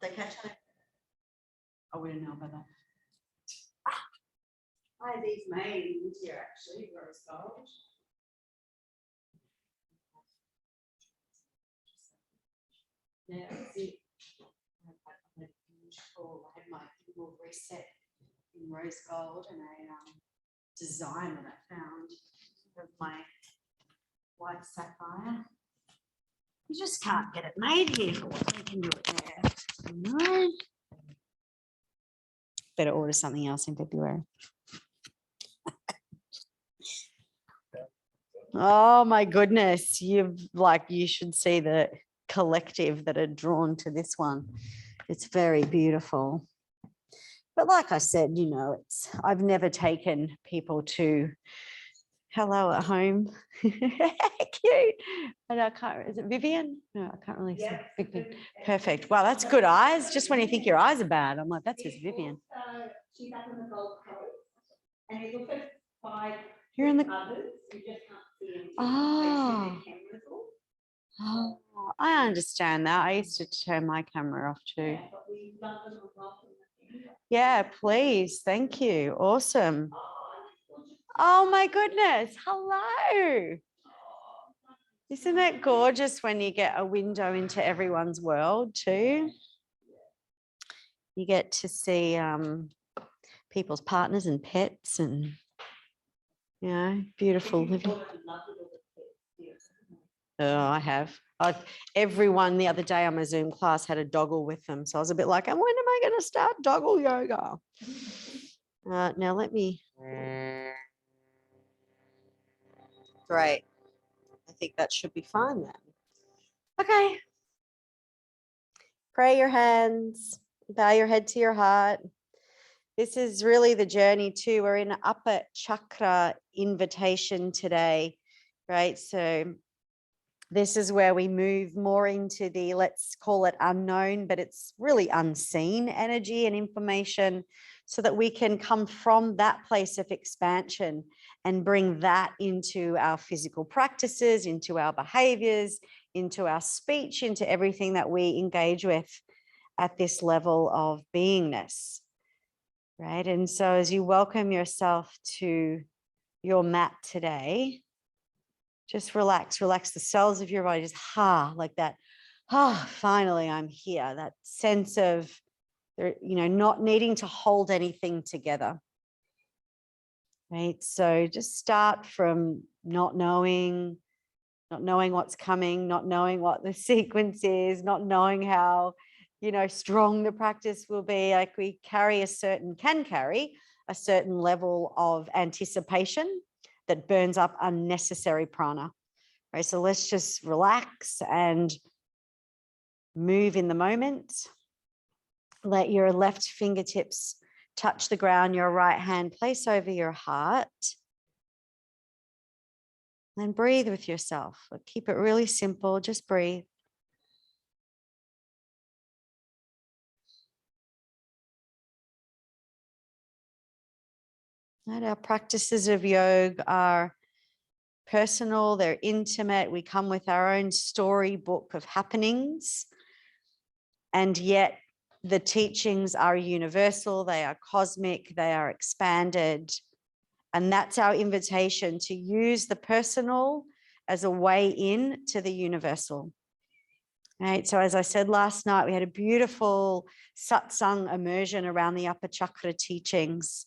Did I catch that? I wouldn't know about that. I had these made in here actually, rose gold. Yeah, that's it. I had my little reset in rose gold and a design that I found of my white sapphire. You just can't get it made here for what we can do it there. No. Better order something else in February. Oh my goodness, you should see the collective that are drawn to this one. It's very beautiful. But like I said, you know, I've never taken people to hello at home. Cute. And I can't, is it Vivian? No, I can't really see. Vivian. Perfect. Wow, that's good eyes. Just when you think your eyes are bad, I'm like, that's just Vivian. She's up in the Gold Coast. And you look at 5 You're in the others, you just can't see anything. Oh. Oh, I understand that. I used to turn my camera off too. Yeah, but we love them and welcome them. Yeah, please. Thank you. Awesome. Oh my goodness. Hello. Isn't it gorgeous when you get a window into everyone's world too? You get to see people's partners and pets and, you know, beautiful living. Oh, I have. Everyone the other day on my Zoom class had a doggle with them. So I was a bit like, when am I going to start doggle yoga? Now let me. Great. I think that should be fine then. Okay. Pray your hands. Bow your head to your heart. This is really the journey too. We're in upper chakra invitation today, right? So this is where we move more into the, let's call it unknown, but it's really unseen energy and information so that we can come from that place of expansion and bring that into our physical practices, into our behaviors, into our speech, into everything that we engage with at this level of beingness, right? And so as you welcome yourself to your mat today, just relax the cells of your body, just like that. Finally I'm here. That sense of, you know, not needing to hold anything together, right? So just start from not knowing what's coming, not knowing what the sequence is, not knowing how, you know, strong the practice will be. Like we can carry a certain level of anticipation that burns up unnecessary prana. Right, so let's just relax and move in the moment. Let your left fingertips touch the ground, your right hand place over your heart. Then breathe with yourself. Keep it really simple, just breathe. Right, our practices of yoga are personal, they're intimate. We come with our own storybook of happenings, and yet the teachings are universal, they are cosmic, they are expanded. And that's our invitation, to use the personal as a way in to the universal. Right. So as I said last night, we had a beautiful satsang immersion around the upper chakra teachings.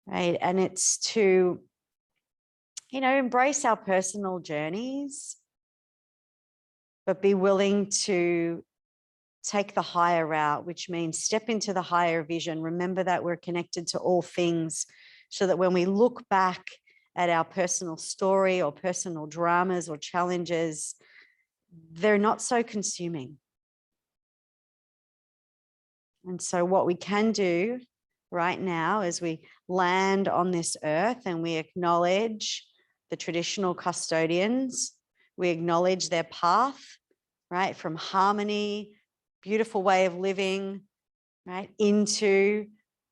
Right. And it's to, you know, embrace our personal journeys, but be willing to take the higher route, which means step into the higher vision. Remember that we're connected to all things, so that when we look back at our personal story or personal dramas or challenges, they're not so consuming. And so what we can do right now as we land on this earth and we acknowledge the traditional custodians, we acknowledge their path, right, from harmony, beautiful way of living, right, into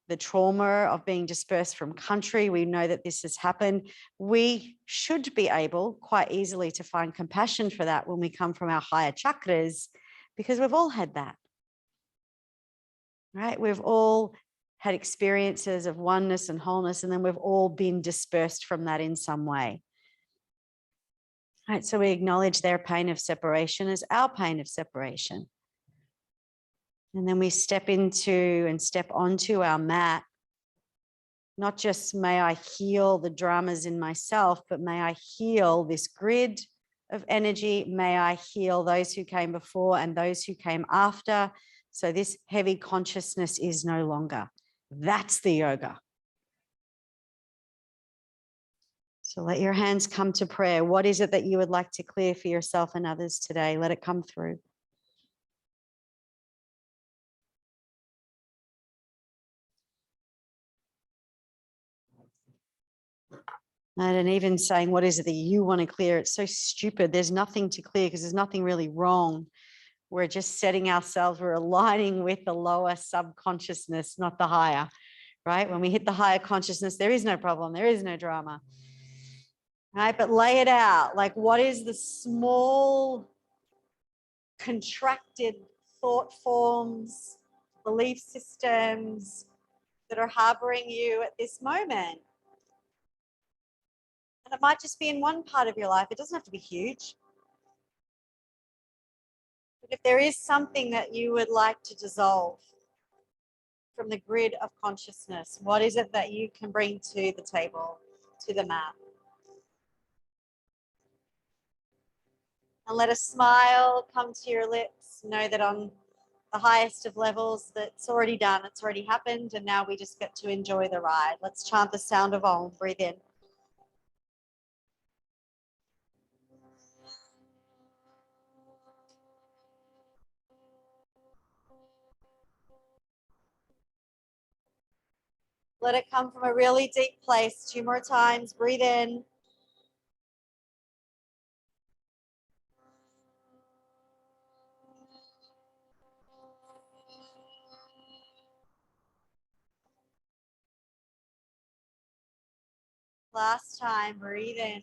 the trauma of being dispersed from country. We know that this has happened. We should be able quite easily to find compassion for that when we come from our higher chakras, because we've all had that. right? We've all had experiences of oneness and wholeness, and then we've all been dispersed from that in some way. Right, so we acknowledge their pain of separation as our pain of separation. And then we step into and step onto our mat. Not just may I heal the dramas in myself, but may I heal this grid of energy. May I heal those who came before and those who came after. So this heavy consciousness is no longer. That's the yoga. So let your hands come to prayer. What is it that you would like to clear for yourself and others today? Let it come through. And even saying, what is it that you want to clear? It's so stupid. There's nothing to clear because there's nothing really wrong. We're just setting ourselves, we're aligning with the lower subconsciousness, not the higher, right? When we hit the higher consciousness, there is no problem. There is no drama, right? But lay it out. Like, what is the small contracted thought forms, belief systems that are harboring you at this moment? And it might just be in one part of your life. It doesn't have to be huge. But if there is something that you would like to dissolve from the grid of consciousness, what is it that you can bring to the table, to the mat? And let a smile come to your lips. Know that on the highest of levels, that's already done, it's already happened, and now we just get to enjoy the ride. Let's chant the sound of Om. Breathe in. Let it come from a really deep place. 2 more times. Breathe in. Last time. Breathe in.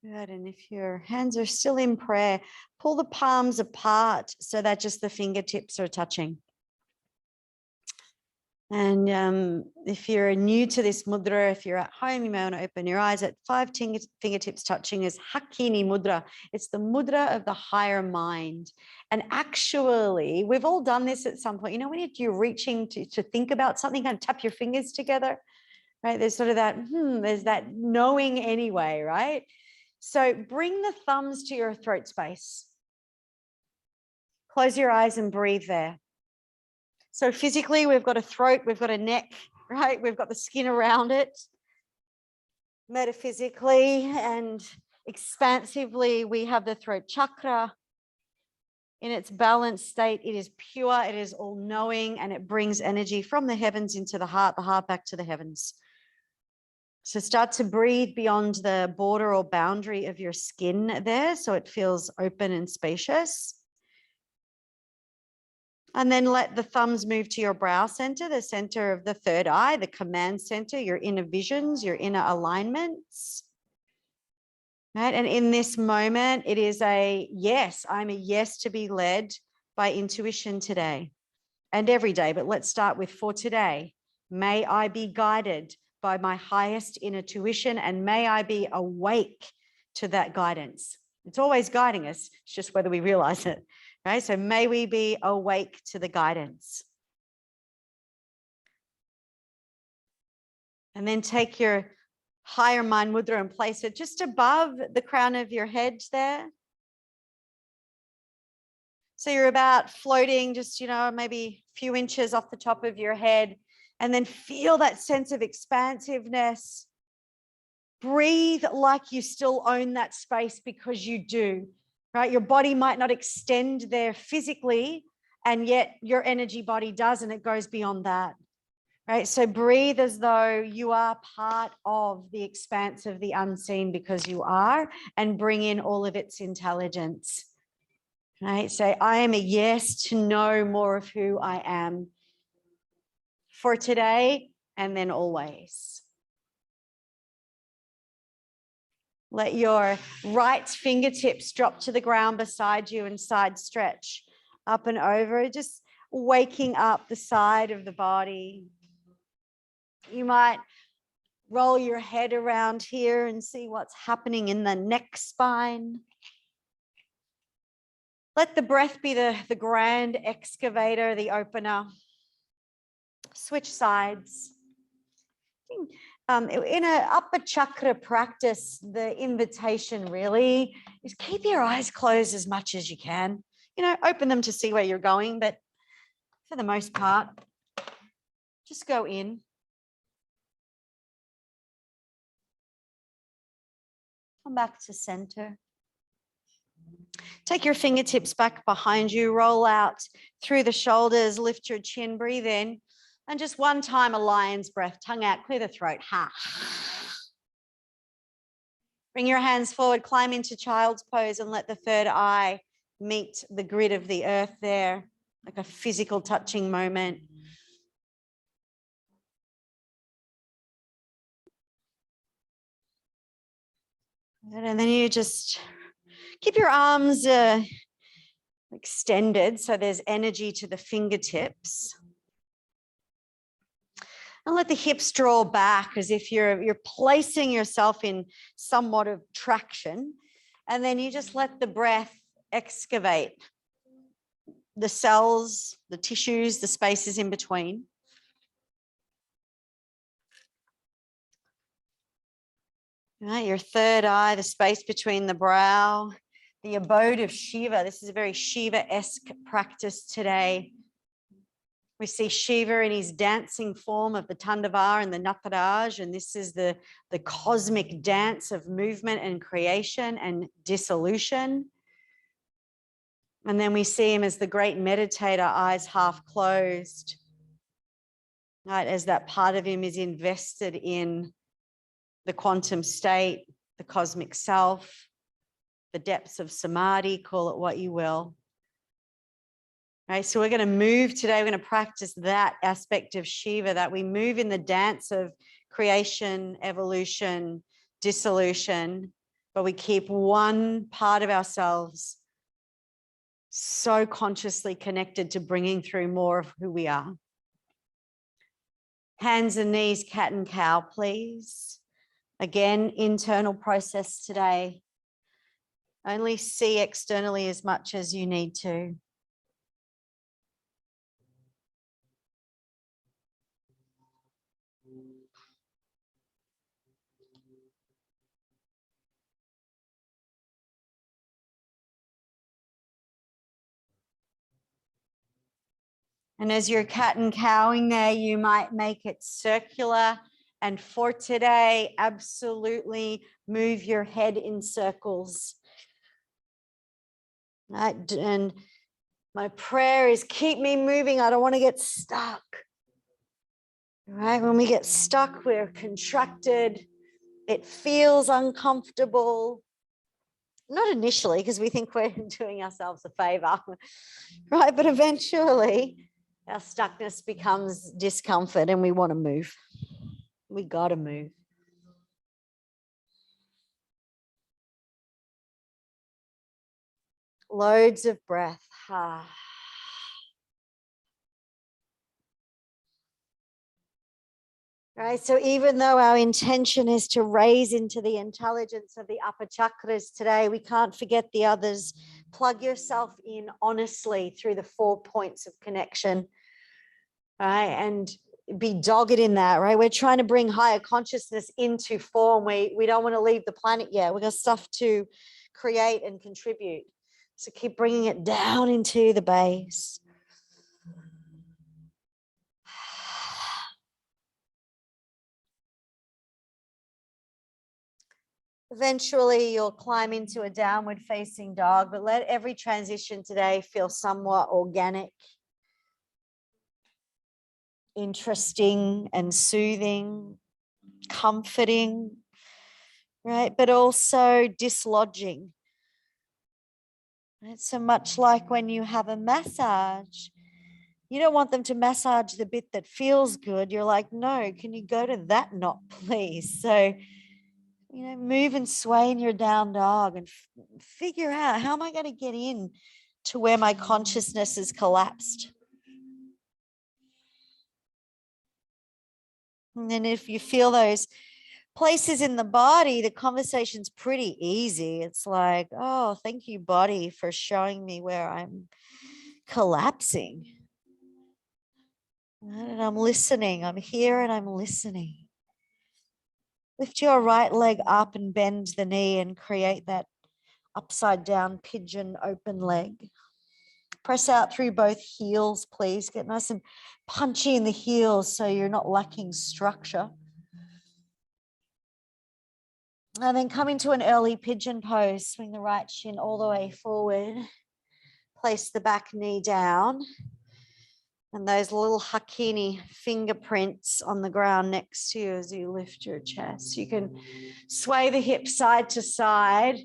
Good. And if your hands are still in prayer, pull the palms apart so that just the fingertips are touching. And if you're new to this mudra, if you're at home, you may want to open your eyes. At 5 fingertips touching is Hakini mudra. It's the mudra of the higher mind. And actually, we've all done this at some point. You know, when you're reaching to think about something, kind of tap your fingers together, right? There's sort of that, there's that knowing anyway, right? So bring the thumbs to your throat space. Close your eyes and breathe there. So physically, we've got a throat, we've got a neck, right? We've got the skin around it. Metaphysically and expansively, we have the throat chakra. In its balanced state, it is pure, it is all-knowing, and it brings energy from the heavens into the heart back to the heavens. So start to breathe beyond the border or boundary of your skin there, so it feels open and spacious. And then let the thumbs move to your brow center, the center of the third eye, the command center, your inner visions, your inner alignments. Right? And in this moment, it is a yes, I'm a yes to be led by intuition today and every day. But let's start with for today. May I be guided by my highest inner tuition, and may I be awake to that guidance. It's always guiding us. It's just whether we realize it. Right? So may we be awake to the guidance. And then take your higher mind mudra and place it just above the crown of your head there. So you're about floating just, maybe a few inches off the top of your head, and then feel that sense of expansiveness. Breathe like you still own that space, because you do. Right? Your body might not extend there physically and yet your energy body doesn't. It goes beyond that. Right? So breathe as though you are part of the expanse of the unseen, because you are, and bring in all of its intelligence. Right? Say, I am a yes to know more of who I am for today and then always. Let your right fingertips drop to the ground beside you and side stretch up and over, just waking up the side of the body. You might roll your head around here and see what's happening in the neck spine. Let the breath be the grand excavator, the opener. Switch sides. In an upper chakra practice, the invitation really is keep your eyes closed as much as you can. You know, open them to see where you're going, but for the most part, just go in. Come back to center. Take your fingertips back behind you, roll out through the shoulders, lift your chin, breathe in, and just one time a lion's breath, tongue out, clear the throat. Ha. Bring your hands forward, climb into child's pose, and let the third eye meet the grid of the earth there, like a physical touching moment. And then you just keep your arms extended so there's energy to the fingertips. And let the hips draw back as if you're placing yourself in somewhat of traction. And then you just let the breath excavate the cells, the tissues, the spaces in between. Right, your third eye, the space between the brow, the abode of Shiva. This is a very Shiva-esque practice today. We see Shiva in his dancing form of the Tandavar and the Nataraj, and this is the cosmic dance of movement and creation and dissolution. And then we see him as the great meditator, eyes half closed, right, as that part of him is invested in the quantum state, the cosmic self, the depths of samadhi, call it what you will. Right, so we're going to move today, we're going to practice that aspect of Shiva, that we move in the dance of creation, evolution, dissolution, but we keep one part of ourselves so consciously connected to bringing through more of who we are. Hands and knees, cat and cow, please. Again, internal process today. Only see externally as much as you need to. And as you're cat and cowing there, you might make it circular. And for today, absolutely move your head in circles. Right? And my prayer is keep me moving. I don't want to get stuck. Right? When we get stuck, we're contracted. It feels uncomfortable. Not initially, because we think we're doing ourselves a favor. Right? But eventually, our stuckness becomes discomfort and we want to move. We got to move. Loads of breath. Right, so even though our intention is to raise into the intelligence of the upper chakras today, we can't forget the others. Plug yourself in honestly through the 4 points of connection. Right, and be dogged in that, right? We're trying to bring higher consciousness into form. We don't want to leave the planet yet. We've got stuff to create and contribute. So keep bringing it down into the base. Eventually, you'll climb into a downward facing dog, but let every transition today feel somewhat organic. interesting and soothing, comforting, right? But also dislodging. Right? So much like when you have a massage, you don't want them to massage the bit that feels good. You're like, no, can you go to that knot, please? So, move and sway in your down dog and figure out, how am I going to get in to where my consciousness is collapsed? And then if you feel those places in the body, the conversation's pretty easy. It's like, oh, thank you, body, for showing me where I'm collapsing. And I'm listening. I'm here and I'm listening. Lift your right leg up and bend the knee and create that upside down pigeon open leg. Press out through both heels, please. Get nice and punchy in the heels so you're not lacking structure. And then come into an early pigeon pose. Swing the right shin all the way forward. Place the back knee down. And those little hakini fingerprints on the ground next to you as you lift your chest. You can sway the hips side to side,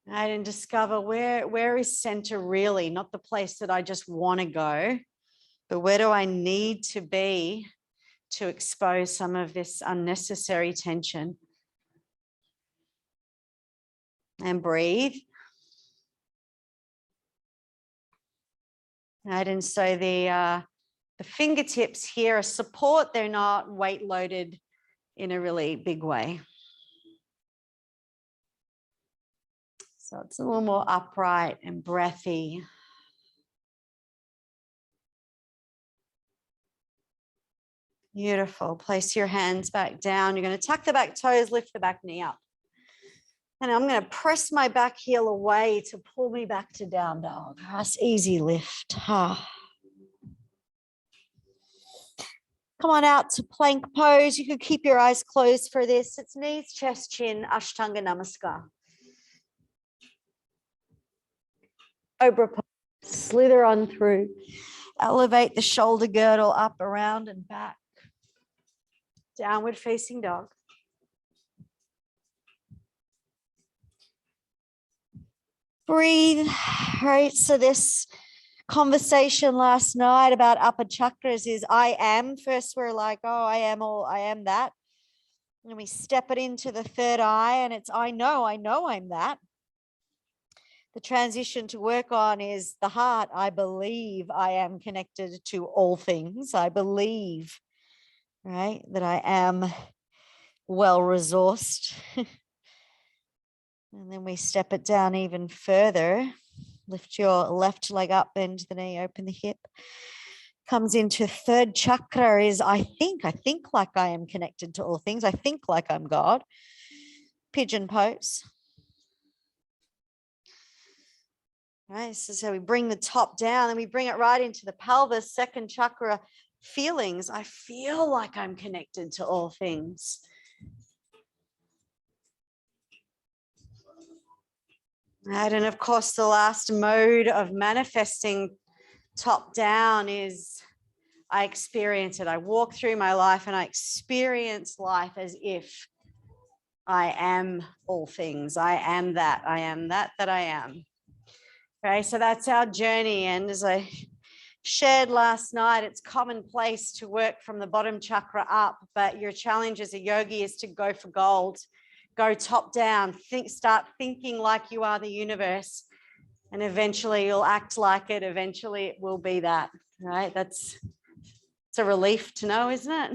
right, and discover where is center really, not the place that I just want to go, but where do I need to be to expose some of this unnecessary tension. And breathe. Right, and so the fingertips here are support. They're not weight loaded in a really big way. So it's a little more upright and breathy. Beautiful. Place your hands back down. You're going to tuck the back toes, lift the back knee up. And I'm going to press my back heel away to pull me back to down dog. That's easy lift. Come on out to plank pose. You could keep your eyes closed for this. It's knees, chest, chin, Ashtanga Namaskar. Cobra pose. Slither on through. Elevate the shoulder girdle up, around and back. Downward facing dog. Breathe. Right. So this conversation last night about upper chakras is I am. First we're like, oh, I am that. And we step it into the third eye and it's I know I'm that. The transition to work on is the heart. I believe I am connected to all things. I believe, right, that I am well resourced. And then we step it down even further. Lift your left leg up, bend the knee, open the hip. Comes into third chakra is I think like I am connected to all things. I think like I'm God. Pigeon pose. Right, so we bring the top down and we bring it right into the pelvis, second chakra, feelings. I feel like I'm connected to all things. Right, and of course, the last mode of manifesting top down is I experience it. I walk through my life and I experience life as if I am all things. I am that I am. Okay, so that's our journey. And as I shared last night, it's commonplace to work from the bottom chakra up, but your challenge as a yogi is to go for gold. Go top down, start thinking like you are the universe, and eventually you'll act like it. Eventually it will be that, right? It's a relief to know, isn't it?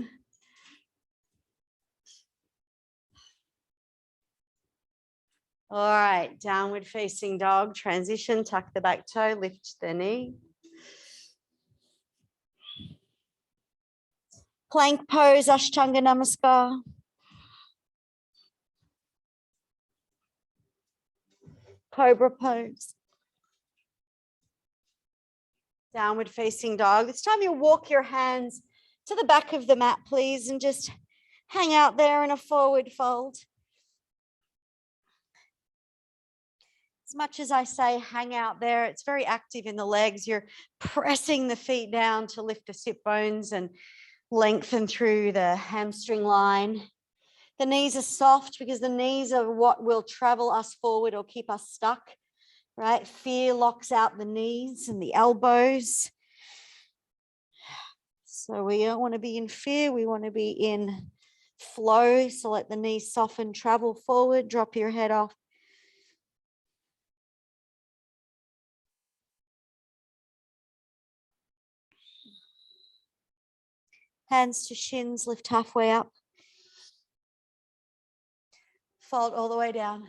All right, downward facing dog, transition, tuck the back toe, lift the knee. Plank pose, Ashtanga Namaskar. Cobra pose. Downward facing dog. This time you'll walk your hands to the back of the mat, please, and just hang out there in a forward fold. As much as I say hang out there, it's very active in the legs. You're pressing the feet down to lift the sit bones and Lengthen through the hamstring line. The knees are soft because the knees are what will travel us forward or keep us stuck, right? Fear locks out the knees and the elbows. So we don't want to be in fear. We want to be in flow. So let the knees soften, travel forward, drop your head off. Hands to shins, lift halfway up. Fold all the way down.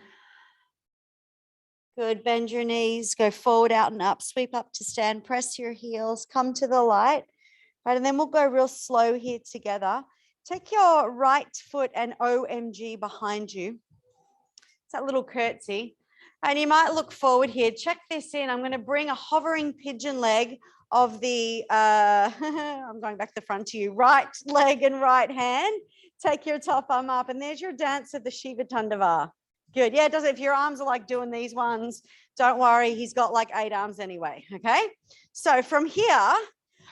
Good, bend your knees, go forward, out and up, sweep up to stand, press your heels, come to the light, right? And then we'll go real slow here together. Take your right foot and OMG behind you. It's that little curtsy. And you might look forward here. Check this in. I'm going to bring a hovering pigeon leg of the, I'm going back to the front to you, right leg and right hand. Take your top arm up and there's your dance of the Shiva Tandava. Good. Yeah, it does. If your arms are like doing these ones, don't worry. He's got like 8 arms anyway. Okay. So from here,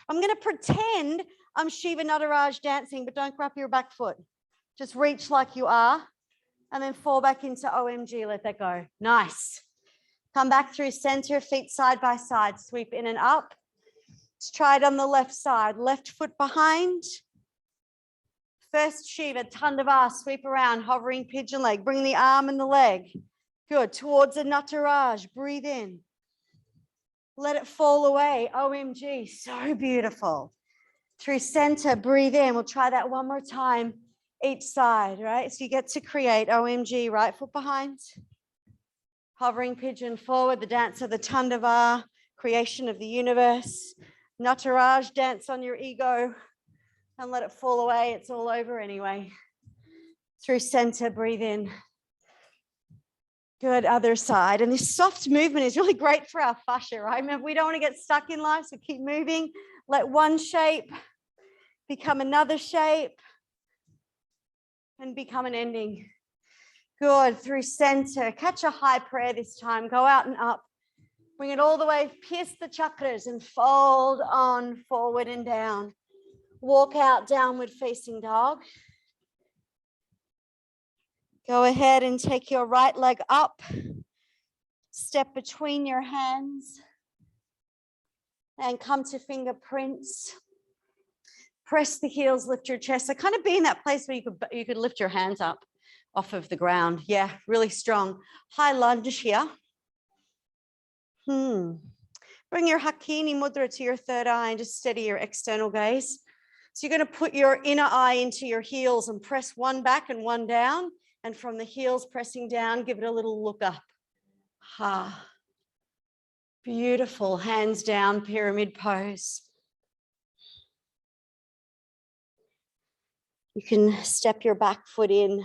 I'm going to pretend I'm Shiva Nataraj dancing, but don't grab your back foot. Just reach like you are and then fall back into OMG. Let that go. Nice. Come back through center, feet side by side, sweep in and up. Let's try it on the left side. Left foot behind. First Shiva, Tandava, sweep around, hovering pigeon leg. Bring the arm and the leg. Good. Towards a Nataraj. Breathe in. Let it fall away. OMG. So beautiful. Through center, breathe in. We'll try that one more time. Each side, right? So you get to create OMG, right foot behind. Hovering pigeon forward, the dance of the Tandava, creation of the universe. Nataraj, dance on your ego. And let it fall away. It's all over anyway. Through center, breathe in. Good, other side. And this soft movement is really great for our fascia, right? Remember, we don't want to get stuck in life, so keep moving. Let one shape become another shape and become an ending. Good, through center. Catch a high prayer this time. Go out and up. Bring it all the way, pierce the chakras and fold on forward and down. Walk out, downward facing dog. Go ahead and take your right leg up. Step between your hands and come to fingerprints. Press the heels, lift your chest. So kind of be in that place where you could lift your hands up off of the ground. Yeah, really strong. High lunge here. Bring your Hakini Mudra to your third eye and just steady your external gaze. So you're going to put your inner eye into your heels and press one back and one down. And from the heels pressing down, give it a little look up. Ha. Beautiful. Hands down, pyramid pose. You can step your back foot in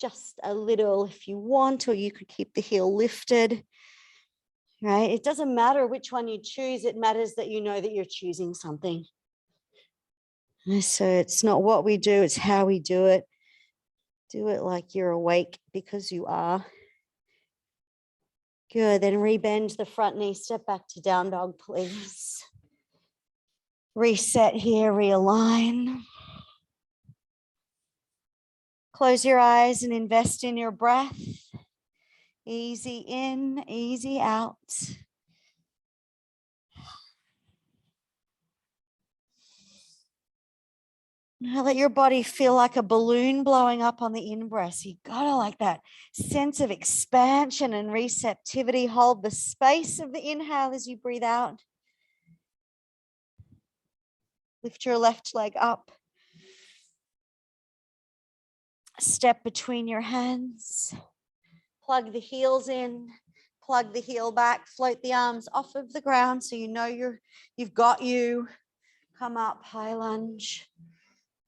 just a little if you want, or you could keep the heel lifted. Right? It doesn't matter which one you choose. It matters that you know that you're choosing something. So it's not what we do, it's how we do it. Do it like you're awake because you are. Good, then rebend the front knee, step back to down dog, please. Reset here, realign. Close your eyes and invest in your breath. Easy in, easy out. Now let your body feel like a balloon blowing up on the in-breath. You gotta like that sense of expansion and receptivity. Hold the space of the inhale as you breathe out. Lift your left leg up. Step between your hands. Plug the heels in. Plug the heel back. Float the arms off of the ground so you know you've got you. Come up, high lunge.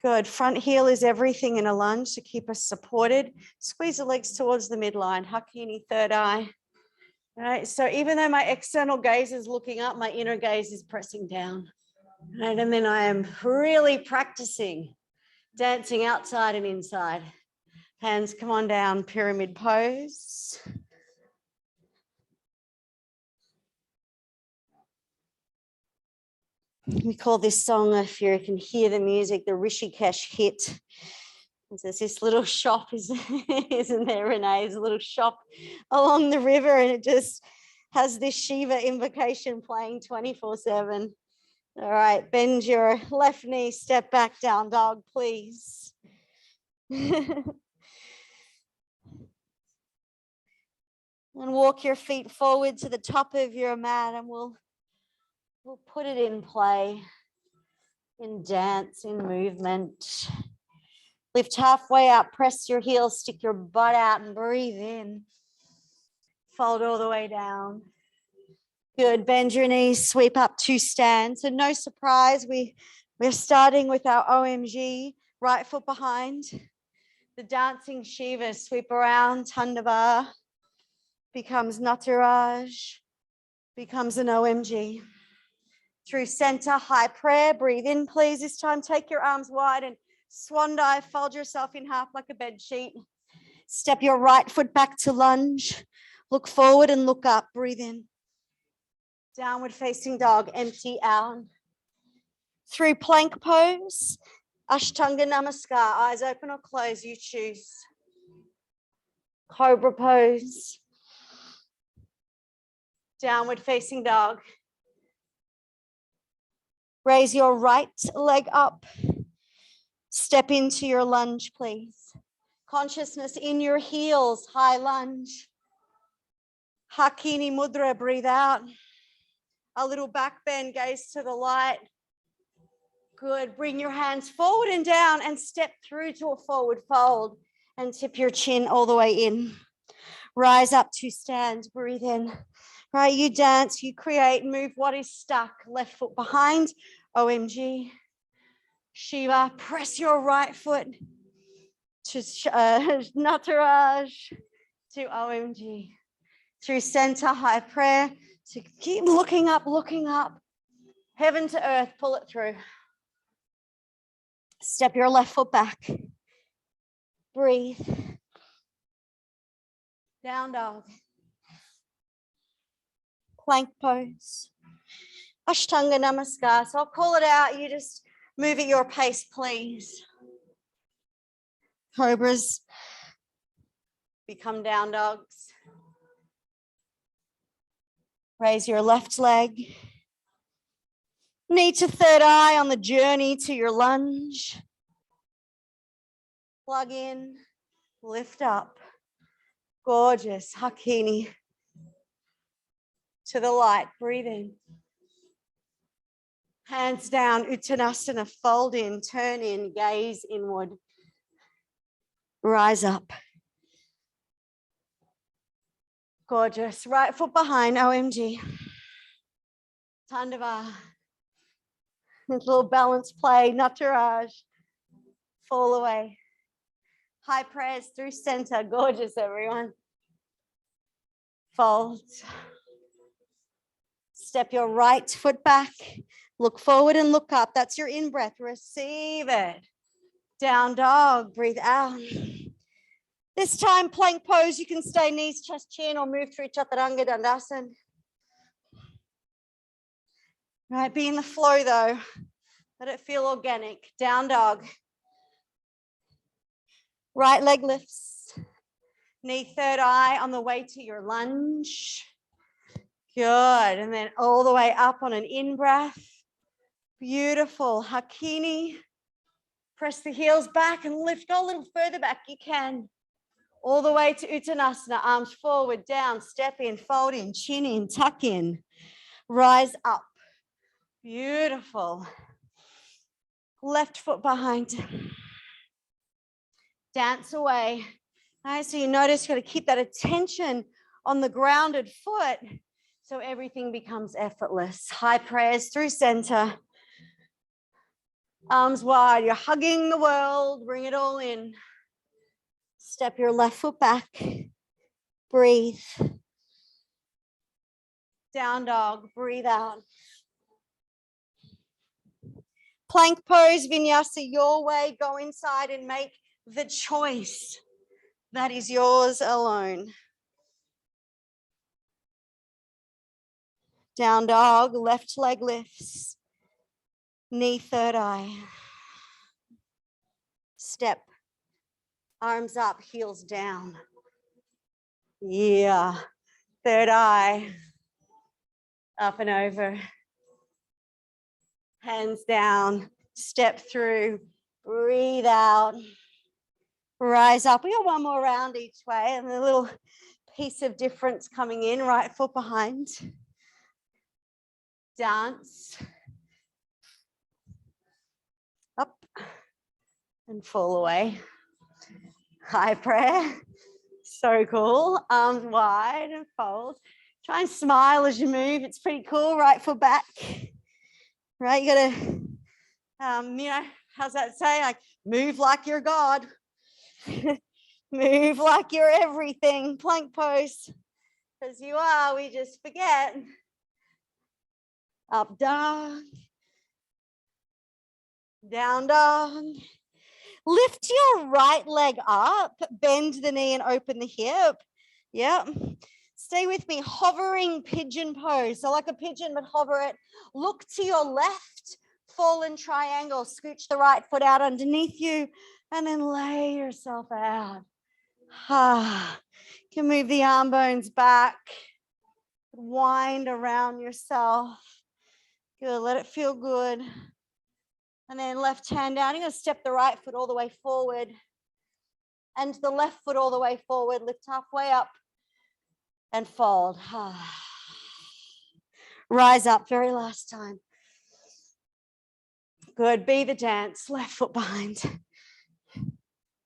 Good. Front heel is everything in a lunge to keep us supported. Squeeze the legs towards the midline. Hakini, third eye. All right. So even though my external gaze is looking up, my inner gaze is pressing down. Right. And then I am really practicing dancing outside and inside. Hands come on down, pyramid pose. We call this song, if you can hear the music, the Rishikesh hit. There's this little shop, isn't there, Renee? There's a little shop along the river, and it just has this Shiva invocation playing 24/7. All right, bend your left knee, step back, down dog, please. And walk your feet forward to the top of your mat, and we'll put it in play, in dance, in movement. Lift halfway up, press your heels, stick your butt out and breathe in. Fold all the way down. Good, bend your knees, sweep up to stand. So no surprise, we're starting with our OMG, right foot behind. The dancing Shiva, sweep around, Tandava, becomes Nataraj, becomes an OMG. Through center, high prayer, breathe in please. This time take your arms wide and swan dive, fold yourself in half like a bed sheet. Step your right foot back to lunge. Look forward and look up, breathe in. Downward facing dog, empty out. Through plank pose, Ashtanga Namaskar, eyes open or closed, you choose. Cobra pose. Downward facing dog. Raise your right leg up. Step into your lunge, please. Consciousness in your heels, high lunge. Hakini Mudra, breathe out. A little back bend, gaze to the light. Good, bring your hands forward and down and step through to a forward fold and tip your chin all the way in. Rise up to stand, breathe in. Right, you dance, you create, move what is stuck. Left foot behind, OMG. Shiva, press your right foot to Nataraj, to OMG. Through center, high prayer. So keep looking up, heaven to earth, pull it through. Step your left foot back. Breathe. Down dog. Plank pose. Ashtanga Namaskar. So I'll call it out. You just move at your pace, please. Cobras. Become down dogs. Raise your left leg. Knee to third eye on the journey to your lunge. Plug in, lift up. Gorgeous, Hakini. To the light, breathe in. Hands down, Uttanasana, fold in, turn in, gaze inward. Rise up. Gorgeous, right foot behind, OMG. Tandava. Little balance play, Nataraj. Fall away. High prayers through center, gorgeous everyone. Fold. Step your right foot back. Look forward and look up. That's your in-breath. Receive it. Down dog, breathe out. This time, plank pose. You can stay knees, chest, chin, or move through Chaturanga Dandasana. Right, be in the flow though. Let it feel organic. Down dog. Right leg lifts. Knee third eye on the way to your lunge. Good. And then all the way up on an in-breath. Beautiful. Hakini. Press the heels back and lift. Go a little further back. You can. All the way to Uttanasana. Arms forward, down, step in, fold in, chin in, tuck in. Rise up. Beautiful. Left foot behind. Dance away. All right, so you notice you've got to keep that attention on the grounded foot so everything becomes effortless. High prayers through center. Arms wide. You're hugging the world. Bring it all in. Step your left foot back. Breathe. Down dog. Breathe out. Plank pose, vinyasa your way. Go inside and make the choice that is yours alone. Down dog, left leg lifts. Knee, third eye. Step. Arms up, heels down. Yeah. Third eye. Up and over. Hands down. Step through. Breathe out. Rise up. We got one more round each way, and a little piece of difference coming in. Right foot behind. Dance. Up and fall away. High prayer. So cool. Arms wide and fold. Try and smile as you move. It's pretty cool. Right foot back. Right, you gotta, how's that say? Like, move like you're God. Move like you're everything. Plank pose. Because you are, we just forget. Up dog. Down dog. Lift your right leg up, bend the knee and open the hip. Yep. Stay with me, hovering pigeon pose. So like a pigeon, but hover it. Look to your left, fallen triangle. Scooch the right foot out underneath you and then lay yourself out. You can move the arm bones back. Wind around yourself. Good, let it feel good. And then left hand down. You're going to step the right foot all the way forward. And the left foot all the way forward. Lift halfway up and fold. Rise up, very last time. Good, be the dance, left foot behind.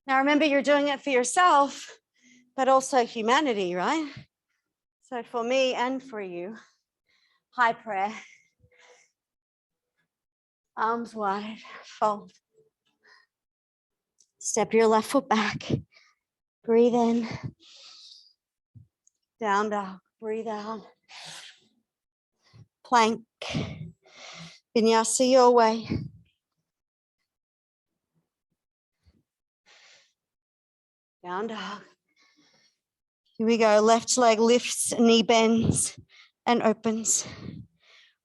Now remember, you're doing it for yourself, but also humanity, right? So for me and for you, high prayer. Arms wide, fold. Step your left foot back. Breathe in. Down dog, breathe out. Plank. Vinyasa your way. Down dog. Here we go. Left leg lifts, knee bends and opens.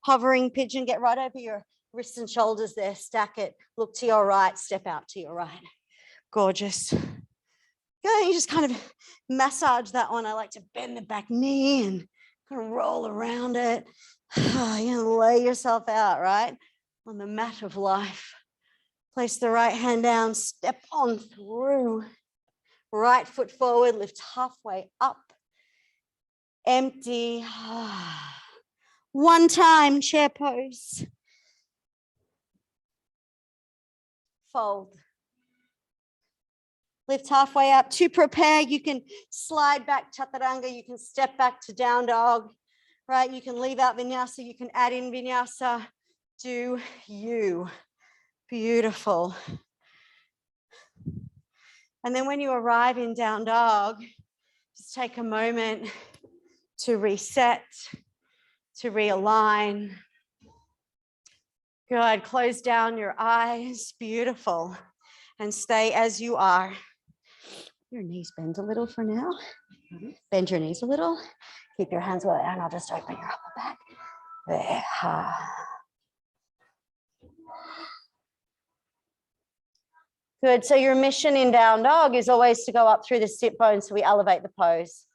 Hovering pigeon, get right over your wrists and shoulders there. Stack it. Look to your right, step out to your right. Gorgeous. Yeah, you just kind of massage that one. I like to bend the back knee and kind of roll around it. You lay yourself out, right? On the mat of life. Place the right hand down, step on through. Right foot forward, lift halfway up. Empty. One time, chair pose. Fold. Lift halfway up. To prepare, you can slide back chaturanga, you can step back to down dog, right? You can leave out vinyasa, you can add in vinyasa. Do you. Beautiful. And then when you arrive in down dog, just take a moment to reset, to realign. Good, close down your eyes, beautiful. And stay as you are. Your knees bend a little for now. Bend your knees a little. Keep your hands well, and I'll just open your upper back. There. Good, so your mission in down dog is always to go up through the sit bones so we elevate the pose.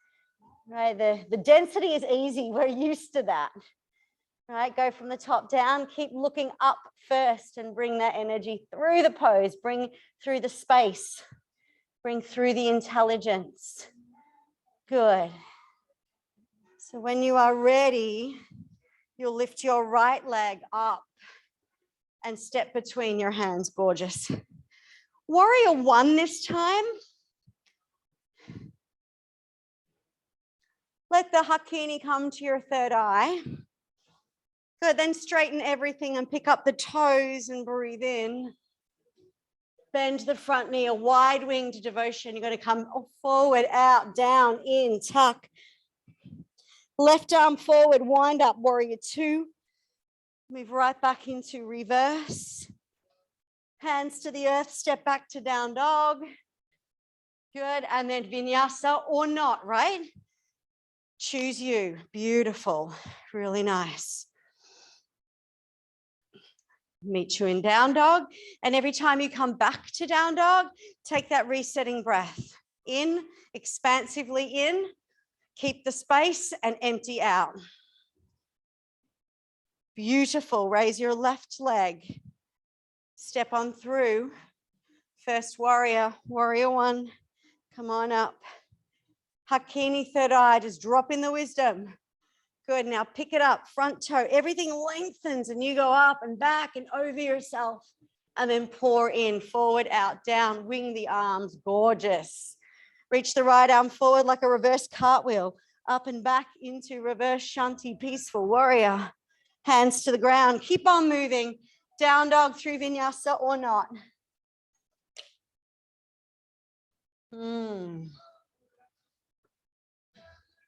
Right, the density is easy, we're used to that. Right, go from the top down, keep looking up first and bring that energy through the pose, bring through the space, bring through the intelligence. Good. So when you are ready, you'll lift your right leg up and step between your hands. Gorgeous. Warrior one this time. Let the hakini come to your third eye. Good, then straighten everything and pick up the toes and breathe in. Bend the front knee, a wide winged devotion. You're going to come forward, out, down, in, tuck. Left arm forward, wind up, warrior two. Move right back into reverse. Hands to the earth, step back to down dog. Good, and then vinyasa or not, right? Choose you. Beautiful, really nice. Meet you in down dog. And every time you come back to down dog, take that resetting breath. In, expansively in, keep the space and empty out. Beautiful. Raise your left leg. Step on through. First warrior, warrior one. Come on up. Hakini, third eye, just drop in the wisdom. Good, now pick it up, front toe. Everything lengthens and you go up and back and over yourself. And then pour in, forward, out, down, wing the arms, gorgeous. Reach the right arm forward like a reverse cartwheel. Up and back into reverse shanti, peaceful warrior. Hands to the ground, keep on moving. Down dog through vinyasa or not.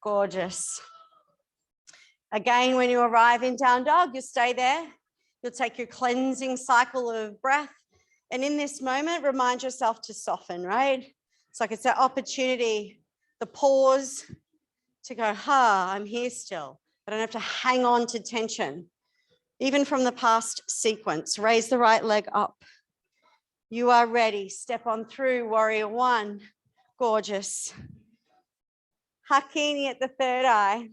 Gorgeous. Again, when you arrive in down dog, you stay there. You'll take your cleansing cycle of breath. And in this moment, remind yourself to soften, right? It's like it's that opportunity, the pause to go, I'm here still. I don't have to hang on to tension. Even from the past sequence, raise the right leg up. You are ready. Step on through, warrior one. Gorgeous. Hakini at the third eye.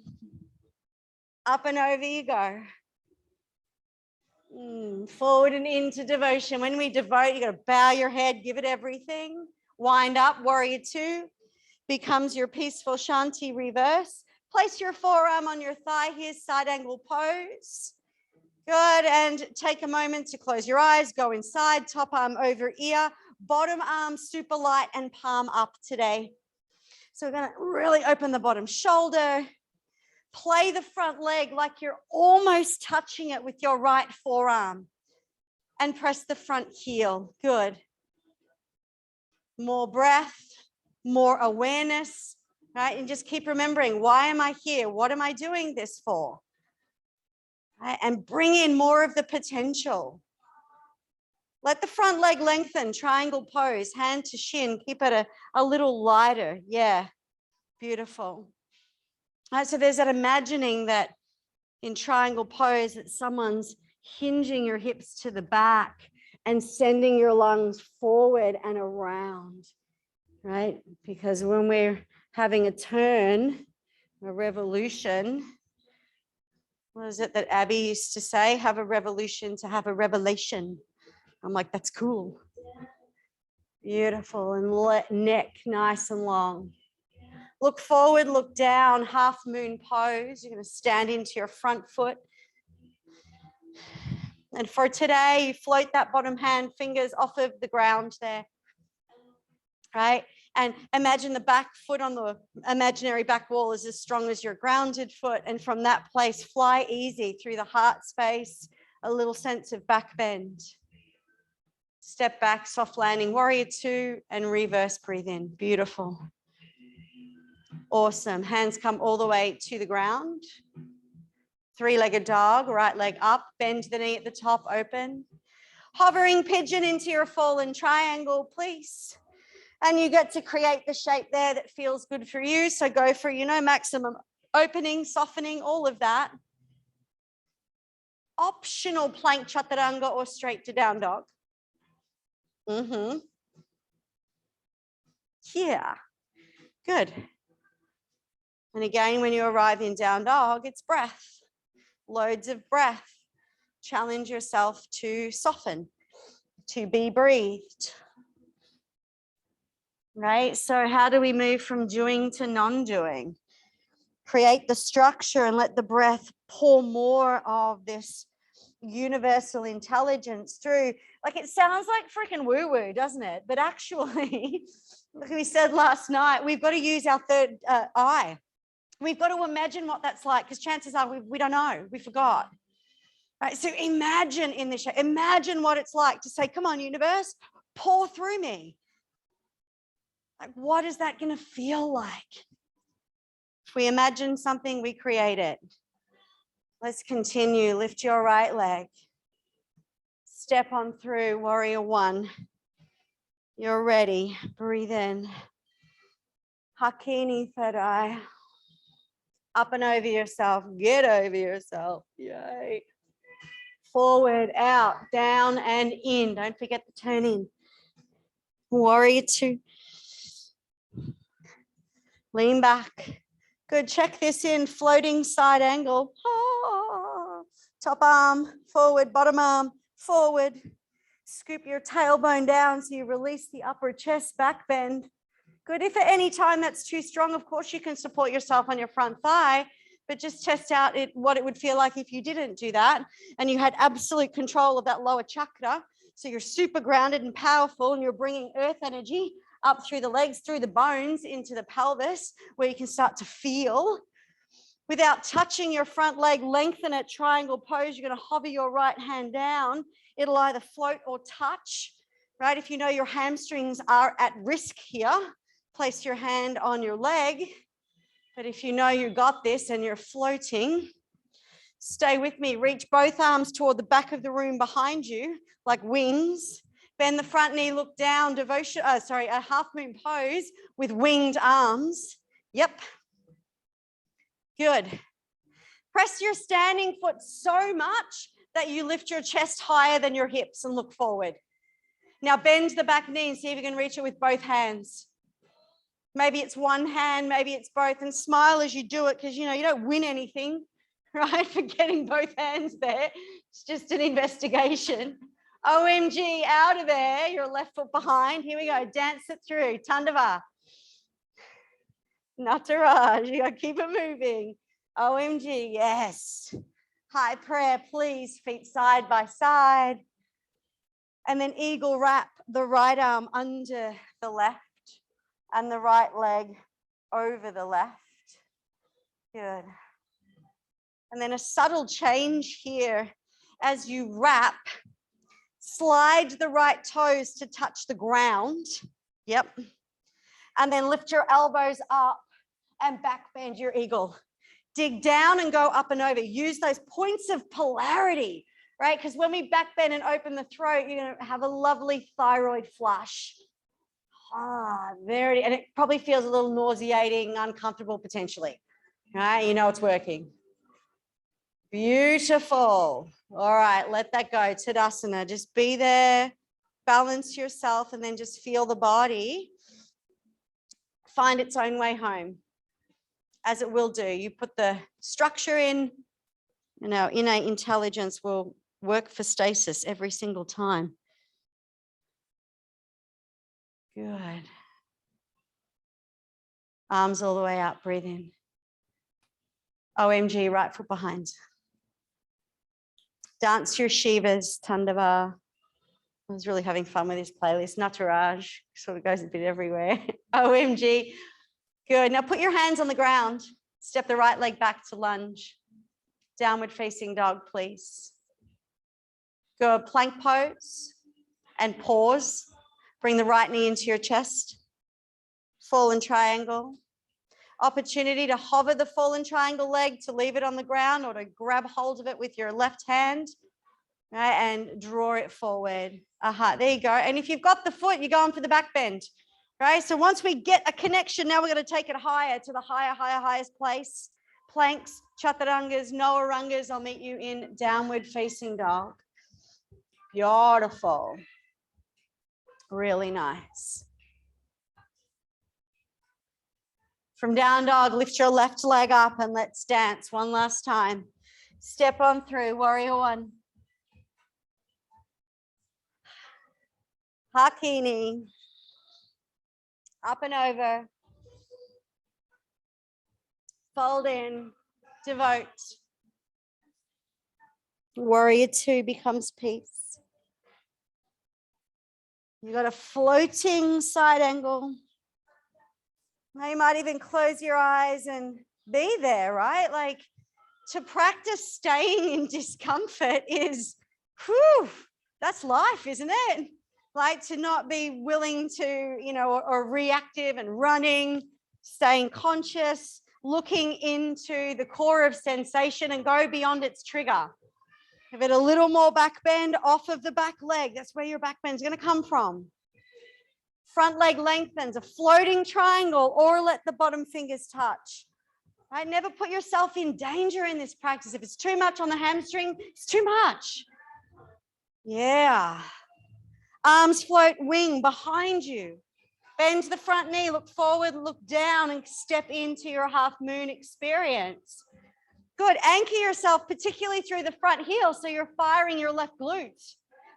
Up and over you go. Forward and into devotion. When we devote, you got to bow your head, give it everything. Wind up, warrior two. Becomes your peaceful shanti reverse. Place your forearm on your thigh here, side angle pose. Good, and take a moment to close your eyes, go inside, top arm over ear, bottom arm super light and palm up today. So we're gonna really open the bottom shoulder, play the front leg like you're almost touching it with your right forearm and press the front heel, good. More breath, more awareness, right? And just keep remembering, why am I here? What am I doing this for? Right? And bring in more of the potential. Let the front leg lengthen, triangle pose, hand to shin, keep it a little lighter. Yeah, beautiful. All right, so there's that imagining that in triangle pose that someone's hinging your hips to the back and sending your lungs forward and around, right? Because when we're having a turn, a revolution, what is it that Abby used to say? Have a revolution to have a revelation. I'm like, that's cool. Beautiful. And neck nice and long. Look forward, look down, half moon pose. You're going to stand into your front foot. And for today, you float that bottom hand, fingers off of the ground there. Right? And imagine the back foot on the imaginary back wall is as strong as your grounded foot. And from that place, fly easy through the heart space, a little sense of back bend. Step back, soft landing, warrior two, and reverse breathe in. Beautiful. Awesome. Hands come all the way to the ground. Three-legged dog, right leg up, bend the knee at the top, open. Hovering pigeon into your fallen triangle, please. And you get to create the shape there that feels good for you. So go for, maximum opening, softening, all of that. Optional plank chaturanga or straight to down dog. Yeah, good. And again, when you arrive in down dog, it's breath, loads of breath. Challenge yourself to soften, to be breathed. Right? So how do we move from doing to non-doing? Create the structure and let the breath pour more of this universal intelligence through. Like, it sounds like freaking woo-woo, doesn't it? But actually, like we said last night, we've got to use our third eye. We've got to imagine what that's like, because chances are we don't know, we forgot. Right? So imagine in this shape, imagine what it's like to say, come on, universe, pour through me. Like, what is that going to feel like? If we imagine something, we create it. Let's continue. Lift your right leg. Step on through, warrior one. You're ready. Breathe in. Hakini, third eye. Up and over yourself. Get over yourself. Yay. forward, out, down and in. Don't forget to turn in. Warrior two. Lean back. Good. Check this in. Floating side angle. Top arm forward, bottom arm forward. Scoop your tailbone down so you release the upper chest, back bend. Good. If at any time that's too strong, of course, you can support yourself on your front thigh, but just test out what it would feel like if you didn't do that and you had absolute control of that lower chakra. So you're super grounded and powerful and you're bringing earth energy up through the legs, through the bones, into the pelvis, where you can start to feel. Without touching your front leg, lengthen it, triangle pose. You're going to hover your right hand down. It'll either float or touch, right? If you know your hamstrings are at risk here, place your hand on your leg. But if you know you got this and you're floating, stay with me. Reach both arms toward the back of the room behind you, like wings. Bend the front knee, look down, a half moon pose with winged arms. Yep. Good. Press your standing foot so much that you lift your chest higher than your hips and look forward. Now bend the back knee and see if you can reach it with both hands. Maybe it's one hand, maybe it's both, and smile as you do it, because you don't win anything, right, for getting both hands there. It's just an investigation. OMG, out of there, your left foot behind. Here we go, dance it through, Tandava. Nataraj, you gotta keep it moving. OMG, yes. High prayer, please, feet side by side. And then eagle wrap, the right arm under the left and the right leg over the left. Good. And then a subtle change here. As you wrap, slide the right toes to touch the ground. Yep. And then lift your elbows up and back bend your eagle. Dig down and go up and over. Use those points of polarity, right? Because when we back bend and open the throat, you're going to have a lovely thyroid flush. And it probably feels a little nauseating, uncomfortable potentially, right? You know it's working. Beautiful. All right, let that go. Tadasana, just be there, balance yourself, and then just feel the body find its own way home, as it will do. You put the structure in, and our innate intelligence will work for stasis every single time. Good. Arms all the way out, breathe in. OMG, right foot behind. Dance your Shivas, Tandava. I was really having fun with this playlist. Nataraj, sort of goes a bit everywhere. OMG. Good. Now put your hands on the ground. Step the right leg back to lunge. Downward facing dog, please. Good. Plank pose and pause. Bring the right knee into your chest. Fallen triangle. Opportunity to hover the fallen triangle leg, to leave it on the ground, or to grab hold of it with your left hand, right, and draw it forward. There you go. And if you've got the foot, you're going for the back bend, right? So once we get a connection, now we're going to take it higher to the highest place. Planks, chaturangas, noarangas. I'll meet you in downward facing dog. Beautiful. Really nice. From down dog, lift your left leg up and let's dance one last time. Step on through, warrior one. Hakini. Up and over. Fold in, devote. Warrior two becomes peace. You got a floating side angle. Now you might even close your eyes and be there, right? Like, to practice staying in discomfort is, whew, that's life, isn't it? Like, to not be willing to, or reactive and running, staying conscious, looking into the core of sensation and go beyond its trigger. Give it a little more back bend off of the back leg. That's where your back bend is going to come from. Front leg lengthens, a floating triangle, or let the bottom fingers touch. Right? Never put yourself in danger in this practice. If it's too much on the hamstring, it's too much. Yeah. Arms float, wing behind you. Bend the front knee, look forward, look down, and step into your half moon experience. Good. Anchor yourself, particularly through the front heel, so you're firing your left glute.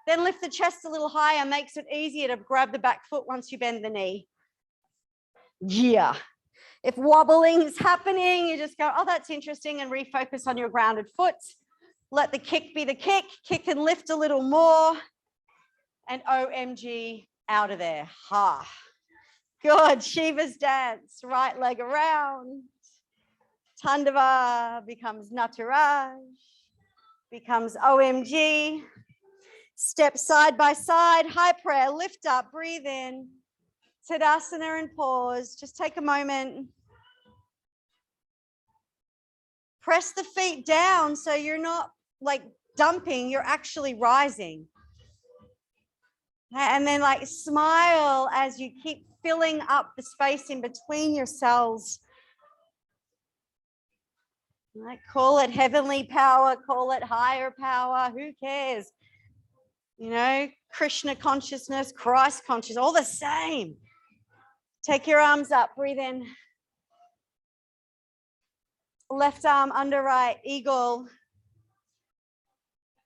Then lift the chest a little higher, makes it easier to grab the back foot once you bend the knee. Yeah. If wobbling is happening, you just go, oh, that's interesting, and refocus on your grounded foot. Let the kick be the kick. Kick and lift a little more. And OMG, out of there. Ha. Good. Shiva's dance. Right leg around. Tandava becomes Nataraj. Becomes OMG. Step side by side. High prayer. Lift up. Breathe in. Tadasana and pause. Just take a moment. Press the feet down so you're not like dumping, you're actually rising. And then like smile as you keep filling up the space in between your cells. Like, call it heavenly power, call it higher power, who cares? You know, Krishna consciousness, Christ consciousness, all the same. Take your arms up, breathe in. Left arm under right, eagle.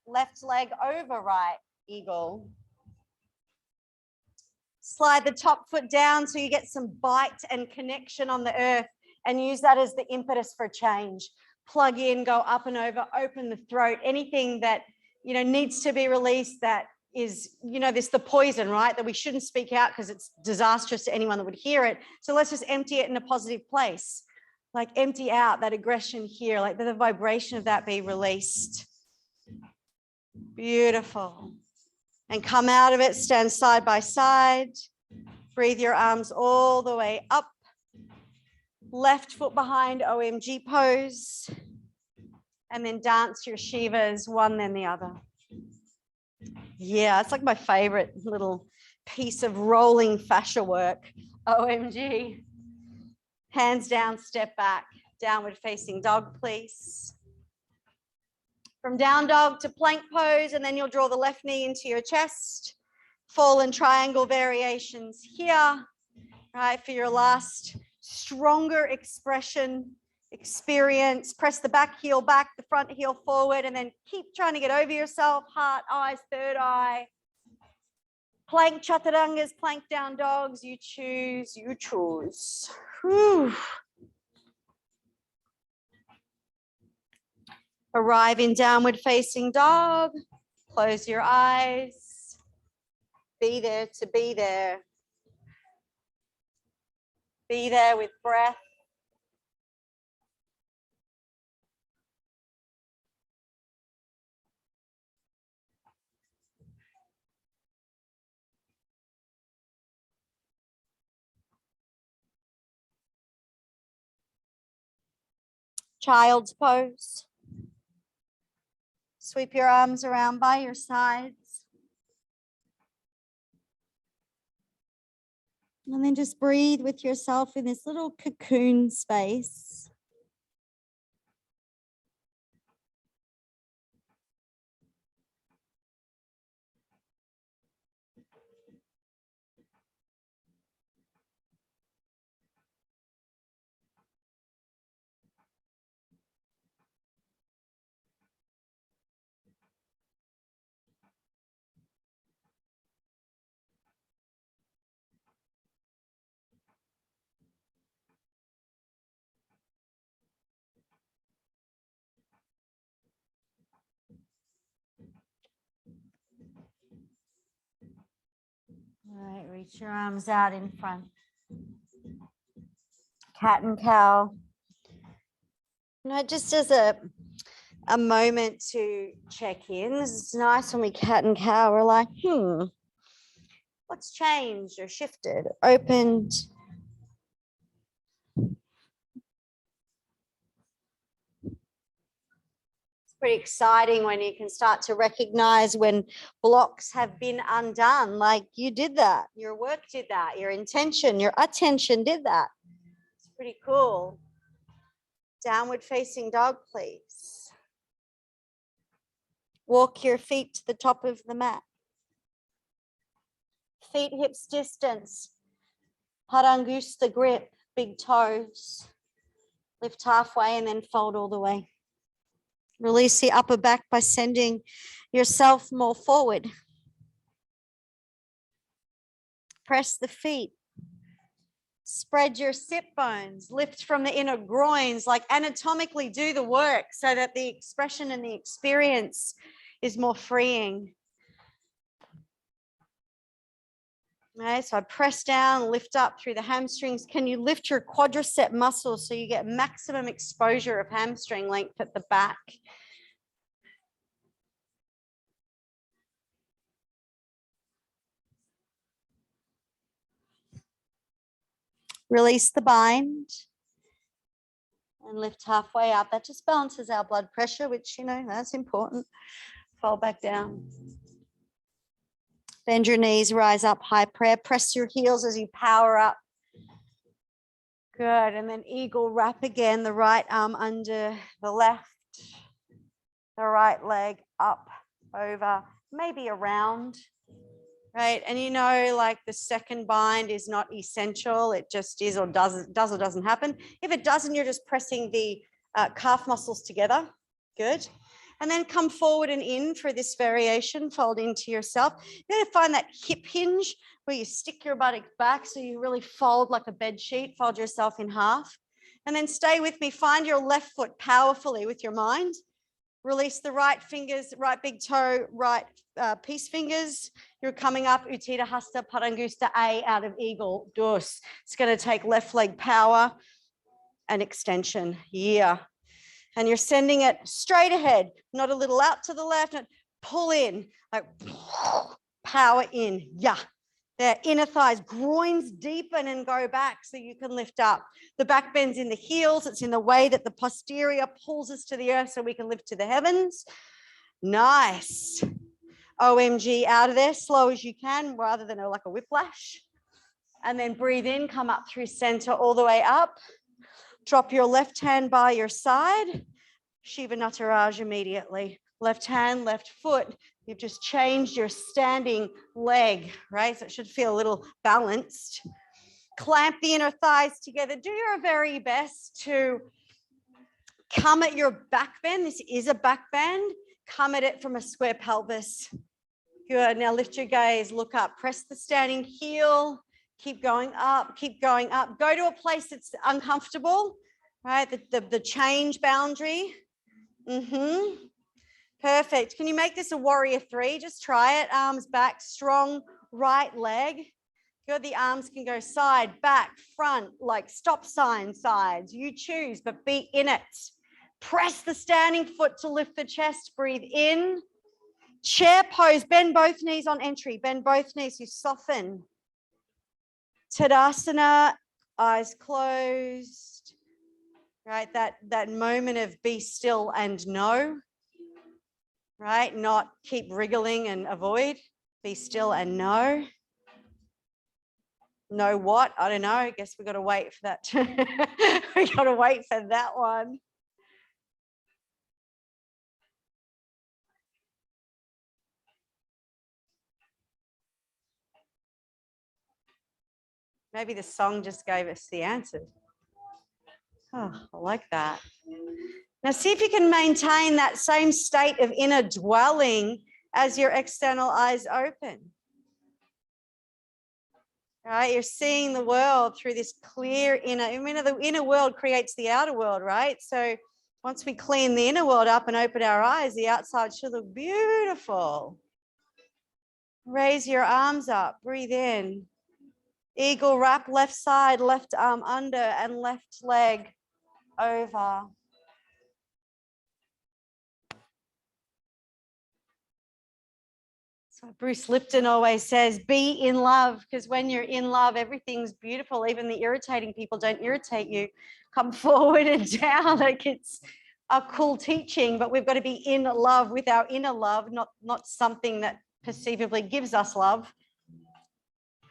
Left leg over right, eagle. Slide the top foot down so you get some bite and connection on the earth, and use that as the impetus for change. Plug in, go up and over, open the throat, anything that, you know, needs to be released that is, you know, this the poison, right? That we shouldn't speak out because it's disastrous to anyone that would hear it. So let's just empty it in a positive place. Like empty out that aggression here, like the vibration of that be released. Beautiful. And come out of it, stand side by side. Breathe your arms all the way up. Left foot behind, OMG pose. And then dance your Shivas, one then the other. Yeah, it's like my favorite little piece of rolling fascia work. OMG. Hands down, step back. Downward facing dog, please. From down dog to plank pose, and then you'll draw the left knee into your chest. Fallen triangle variations here, right, for your last stronger expression, experience. Press the back heel back, the front heel forward, and then keep trying to get over yourself. Heart, eyes, third eye. Plank chaturangas, plank down dogs. You choose, you choose. Whew. Arrive in downward facing dog. Close your eyes. Be there to be there. Be there with breath. Child's pose. Sweep your arms around by your sides. And then just breathe with yourself in this little cocoon space. All right, reach your arms out in front. Cat and cow. You know, just as a moment to check in. It's nice when we cat and cow. We're like, what's changed or shifted, opened? Pretty exciting when you can start to recognize when blocks have been undone. Like you did that, your work did that, your intention, your attention did that. It's pretty cool. Downward facing dog, please. Walk your feet to the top of the mat. Feet hips distance. Parangusta grip, big toes. Lift halfway and then fold all the way. Release the upper back by sending yourself more forward. Press the feet. Spread your sit bones. Lift from the inner groins, like anatomically do the work so that the expression and the experience is more freeing. Okay, so I press down, lift up through the hamstrings. Can you lift your quadricep muscles so you get maximum exposure of hamstring length at the back? Release the bind and lift halfway up. That just balances our blood pressure, which, you know, that's important. Fold back down. Bend your knees, rise up, high prayer. Press your heels as you power up. Good, and then eagle wrap again. The right arm under the left. The right leg up, over, maybe around. Right, and you know, like the second bind is not essential. It just is or does or doesn't happen. If it doesn't, you're just pressing the calf muscles together. Good. And then come forward and in for this variation. Fold into yourself. You're going to find that hip hinge where you stick your buttocks back so you really fold like a bed sheet. Fold yourself in half. And then stay with me. Find your left foot powerfully with your mind. Release the right fingers, right big toe, right peace fingers. You're coming up Uttita Hasta Parangusta A out of Eagle Dus. It's going to take left leg power and extension. Yeah. And you're sending it straight ahead, not a little out to the left. Pull in, like power in. Yeah. The inner thighs, groins deepen and go back so you can lift up. The back bends in the heels. It's in the way that the posterior pulls us to the earth so we can lift to the heavens. Nice. OMG, out of there, slow as you can, rather than like a whiplash. And then breathe in, come up through center all the way up. Drop your left hand by your side. Shiva Nataraj immediately. Left hand, left foot. You've just changed your standing leg, right? So it should feel a little balanced. Clamp the inner thighs together. Do your very best to come at your back bend. This is a back bend. Come at it from a square pelvis. Good. Now lift your gaze, look up, press the standing heel. Keep going up, keep going up. Go to a place that's uncomfortable, right? The change boundary. Perfect. Can you make this a warrior 3? Just try it. Arms back, strong right leg. Good. The arms can go side, back, front, like stop sign sides. You choose, but be in it. Press the standing foot to lift the chest. Breathe in. Chair pose. Bend both knees on entry. Bend both knees. You soften. Tadasana, eyes closed. Right, that moment of be still and know. Right, not keep wriggling and avoid. Be still and know. Know what? I don't know. I guess we got to wait for that. We got to wait for that one. Maybe the song just gave us the answer. Oh, I like that. Now see if you can maintain that same state of inner dwelling as your external eyes open. Right, you're seeing the world through this clear inner, the inner world creates the outer world, right? So once we clean the inner world up and open our eyes, the outside should look beautiful. Raise your arms up, breathe in. Eagle wrap, left side, left arm under and left leg over. So Bruce Lipton always says, be in love, because when you're in love, everything's beautiful. Even the irritating people don't irritate you. Come forward and down. Like it's a cool teaching, but we've got to be in love with our inner love, not something that perceivably gives us love.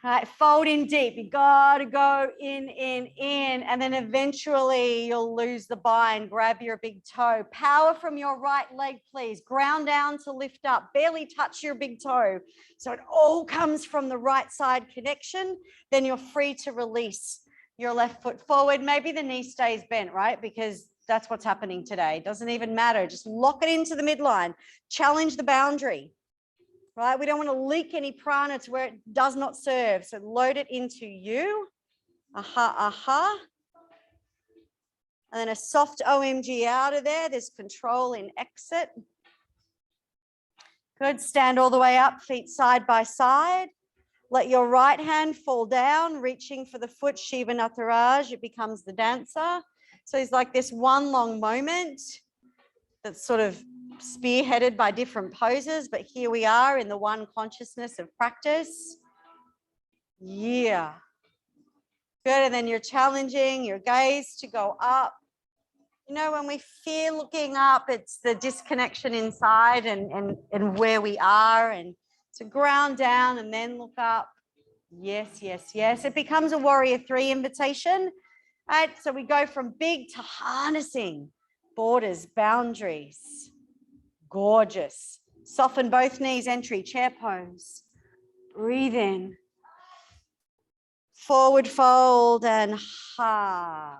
All right, fold in deep. You gotta go in, and then eventually you'll lose the bind. Grab your big toe. Power from your right leg, please. Ground down to lift up. Barely touch your big toe. So it all comes from the right side connection. Then you're free to release your left foot forward. Maybe the knee stays bent, right? Because that's what's happening today. It doesn't even matter. Just lock it into the midline. Challenge the boundary. Right? We don't want to leak any prana to where it does not serve. So load it into you. Aha, aha. And then a soft OMG out of there. There's control in exit. Good. Stand all the way up, feet side by side. Let your right hand fall down, reaching for the foot, Shiva Nataraj. It becomes the dancer. So it's like this one long moment that's sort of spearheaded by different poses, but here we are in the one consciousness of practice. Yeah. Good, and then you're challenging your gaze to go up. You know, when we fear looking up, it's the disconnection inside and where we are, and to ground down and then look up. Yes, yes, yes. It becomes a warrior 3 invitation. Right? So we go from big to harnessing borders, boundaries. Gorgeous. Soften both knees, entry, chair pose. Breathe in. Forward fold and ha.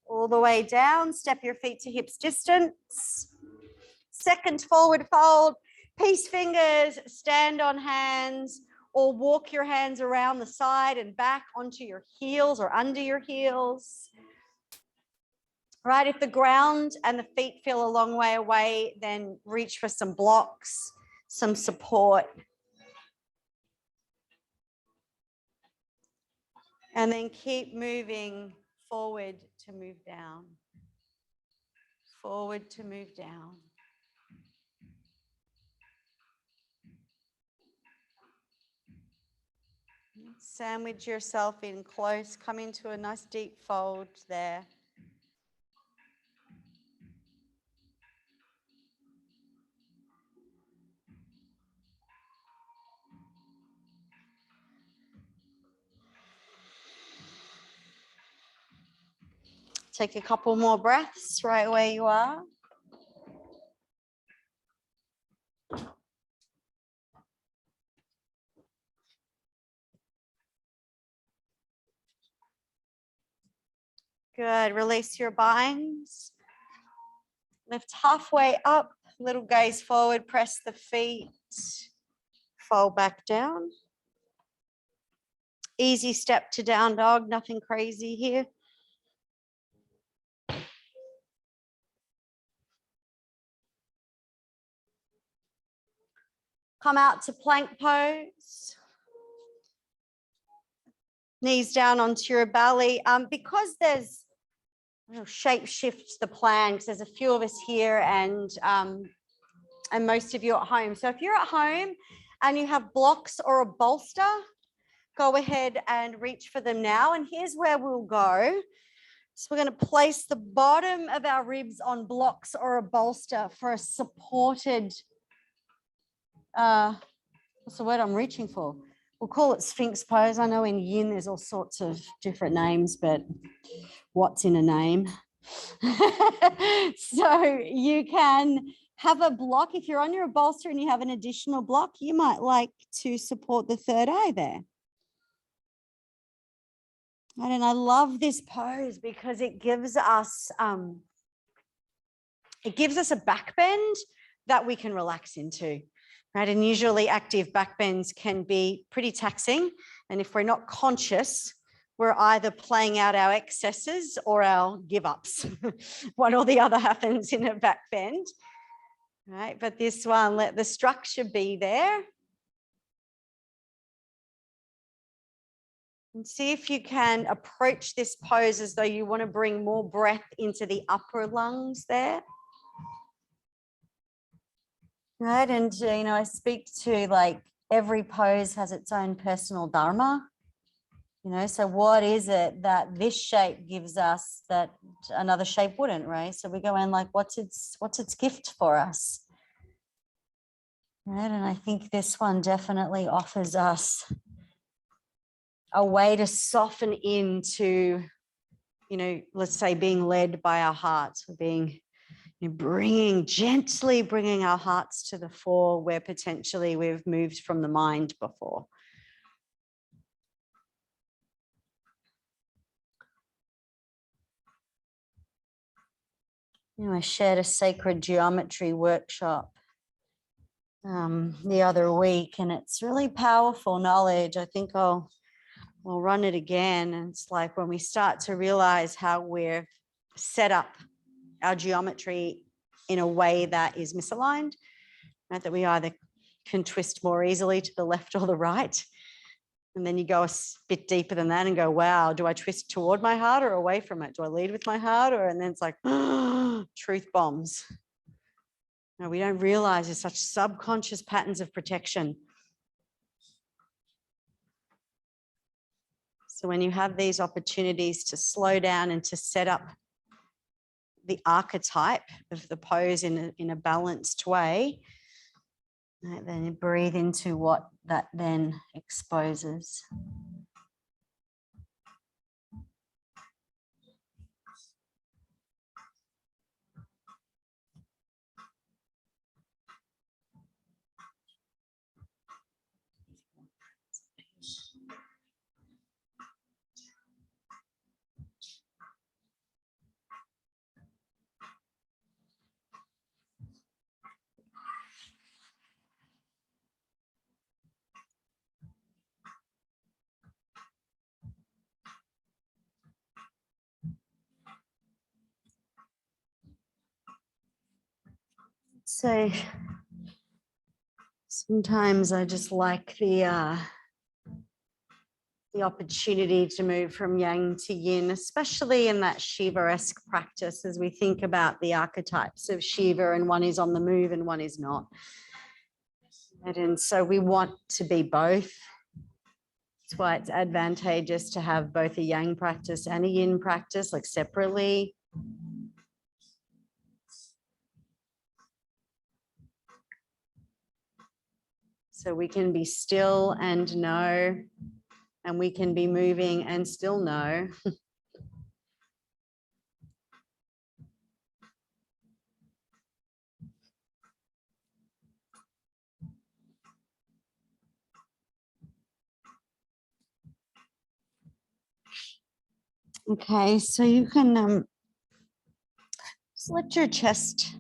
All the way down. Step your feet to hips distance. Second forward fold. Peace fingers, stand on hands, or walk your hands around the side and back onto your heels or under your heels. Right, if the ground and the feet feel a long way away, then reach for some blocks, some support. And then keep moving forward to move down. Forward to move down. Sandwich yourself in close, come into a nice deep fold there. Take a couple more breaths right where you are. Good. Release your binds. Lift halfway up. Little gaze forward. Press the feet. Fold back down. Easy step to down dog. Nothing crazy here. Come out to plank pose. Knees down onto your belly. Because there's shape shift the plan, because there's a few of us here and most of you at home. So if you're at home and you have blocks or a bolster, go ahead and reach for them now. And here's where we'll go. So we're going to place the bottom of our ribs on blocks or a bolster for a supported, what's the word I'm reaching for? We'll call it Sphinx pose. I know in yin there's all sorts of different names, but what's in a name? So you can have a block. If you're on your bolster and you have an additional block, you might like to support the third eye there. And I love this pose because it gives us a back bend that we can relax into. Right? And usually active back bends can be pretty taxing. And if we're not conscious, we're either playing out our excesses or our give ups. One or the other happens in a back bend. Right? But this one, let the structure be there. And see if you can approach this pose as though you want to bring more breath into the upper lungs there. Right, and I speak to like every pose has its own personal dharma. So what is it that this shape gives us that another shape wouldn't, right? So we go in like, what's its gift for us? Right, and I think this one definitely offers us a way to soften into, you know, let's say being led by our hearts, being, you know, gently bringing our hearts to the fore where potentially we've moved from the mind before. You know, I shared a sacred geometry workshop the other week, and it's really powerful knowledge. I think we'll run it again. And it's like when we start to realize how we're set up our geometry in a way that is misaligned, right? That we either can twist more easily to the left or the right. And then you go a bit deeper than that and go, wow, do I twist toward my heart or away from it? Do I lead with my heart? And then it's like, truth bombs. No, we don't realize there's such subconscious patterns of protection. So when you have these opportunities to slow down and to set up the archetype of the pose in a balanced way, right, then you breathe into what that then exposes. So sometimes I just like the opportunity to move from yang to yin, especially in that Shiva-esque practice as we think about the archetypes of Shiva, and one is on the move and one is not. And so we want to be both. That's why it's advantageous to have both a yang practice and a yin practice, like separately. So we can be still and know, and we can be moving and still know. Okay, so you can just lift your chest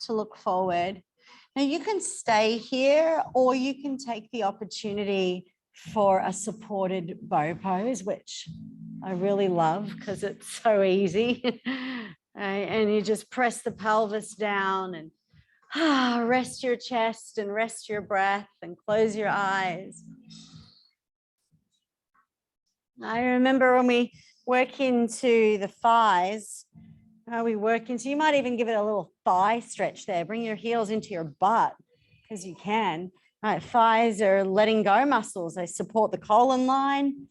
to look forward. Now you can stay here, or you can take the opportunity for a supported bow pose, which I really love because it's so easy. And you just press the pelvis down and rest your chest and rest your breath and close your eyes. I remember when we work into the thighs, we work into, you might even give it a little thigh stretch there. Bring your heels into your butt because you can. Right, thighs are letting go muscles. They support the colon line.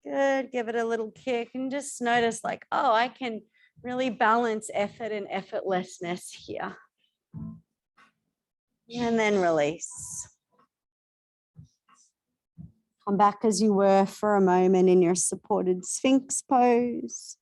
Good. Give it a little kick and just notice like, oh, I can really balance effort and effortlessness here. And then release. Come back as you were for a moment in your supported Sphinx pose.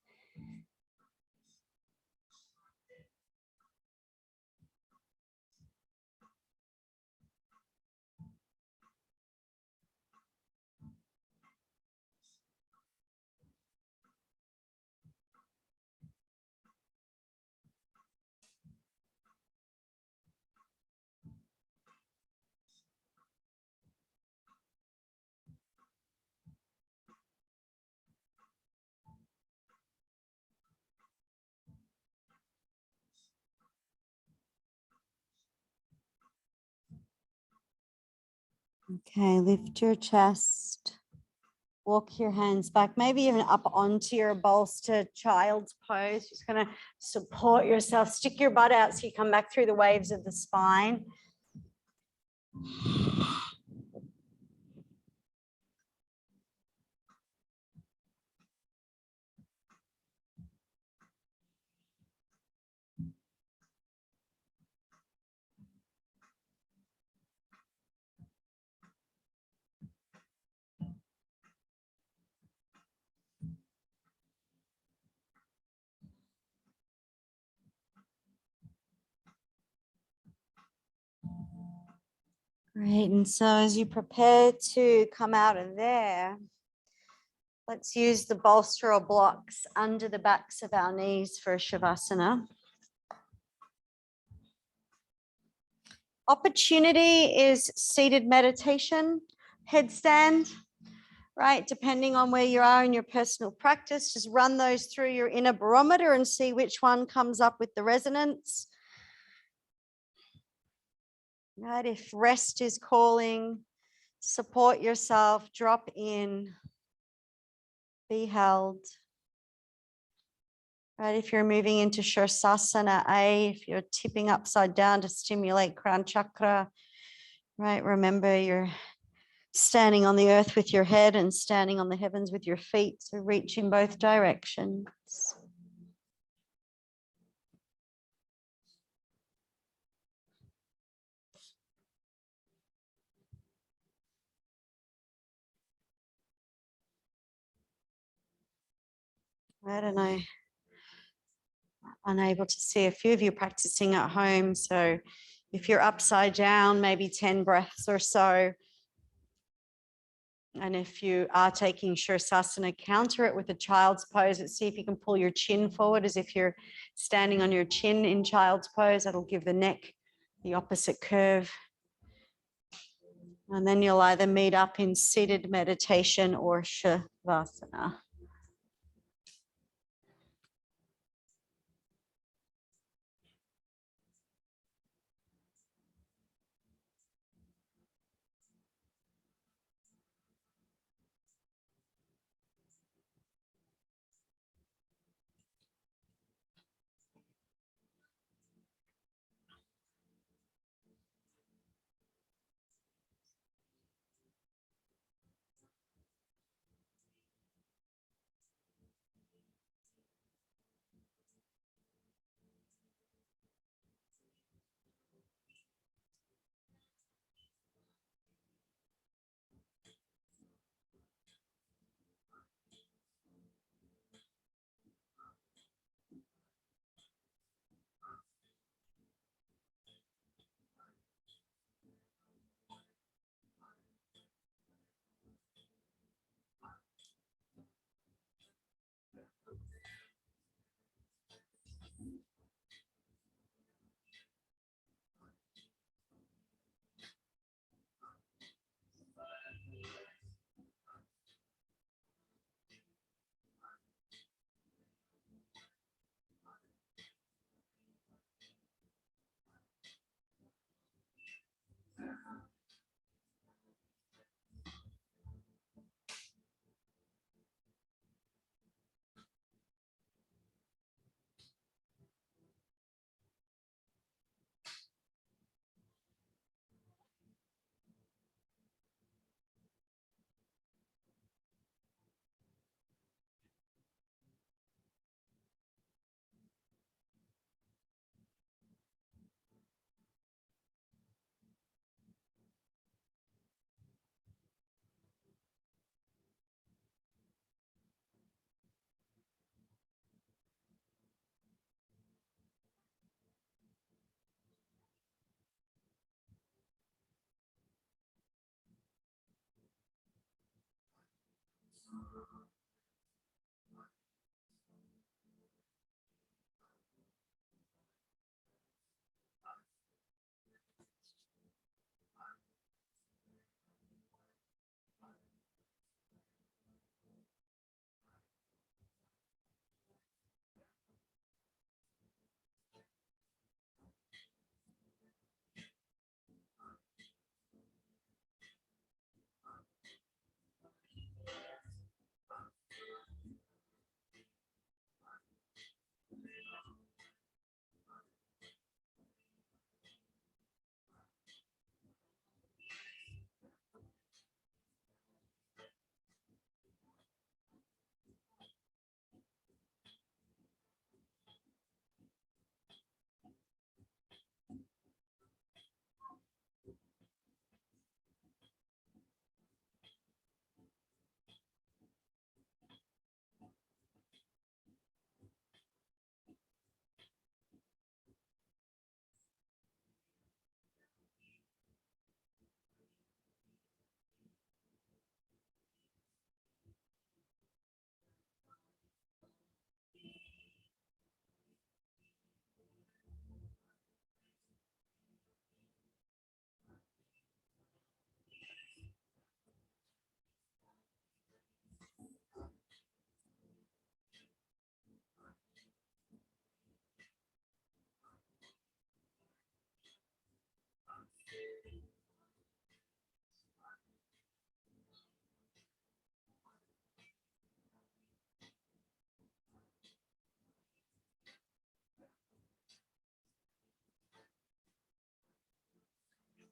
Okay, lift your chest. Walk your hands back, maybe even up onto your bolster child's pose. Just going to support yourself. Stick your butt out so you come back through the waves of the spine. Great. And so as you prepare to come out of there, let's use the bolster or blocks under the backs of our knees for Shavasana. Opportunity is seated meditation, headstand, right? Depending on where you are in your personal practice, just run those through your inner barometer and see which one comes up with the resonance. Right? If rest is calling, support yourself, drop in, be held. Right? If you're moving into Shirsasana A, if you're tipping upside down to stimulate crown chakra, right? Remember you're standing on the earth with your head and standing on the heavens with your feet. So reach in both directions. Right, and I'm unable to see a few of you practicing at home. So if you're upside down, maybe 10 breaths or so. And if you are taking Shirsasana, counter it with a child's pose. Let's see if you can pull your chin forward as if you're standing on your chin in child's pose. That'll give the neck the opposite curve. And then you'll either meet up in seated meditation or Shavasana.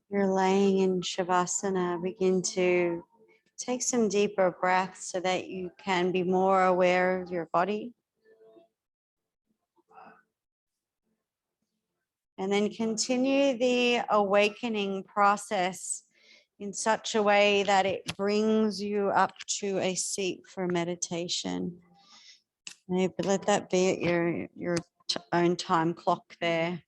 You're laying in Shavasana, begin to take some deeper breaths so that you can be more aware of your body. And then continue the awakening process in such a way that it brings you up to a seat for meditation. Maybe let that be at your own time clock there.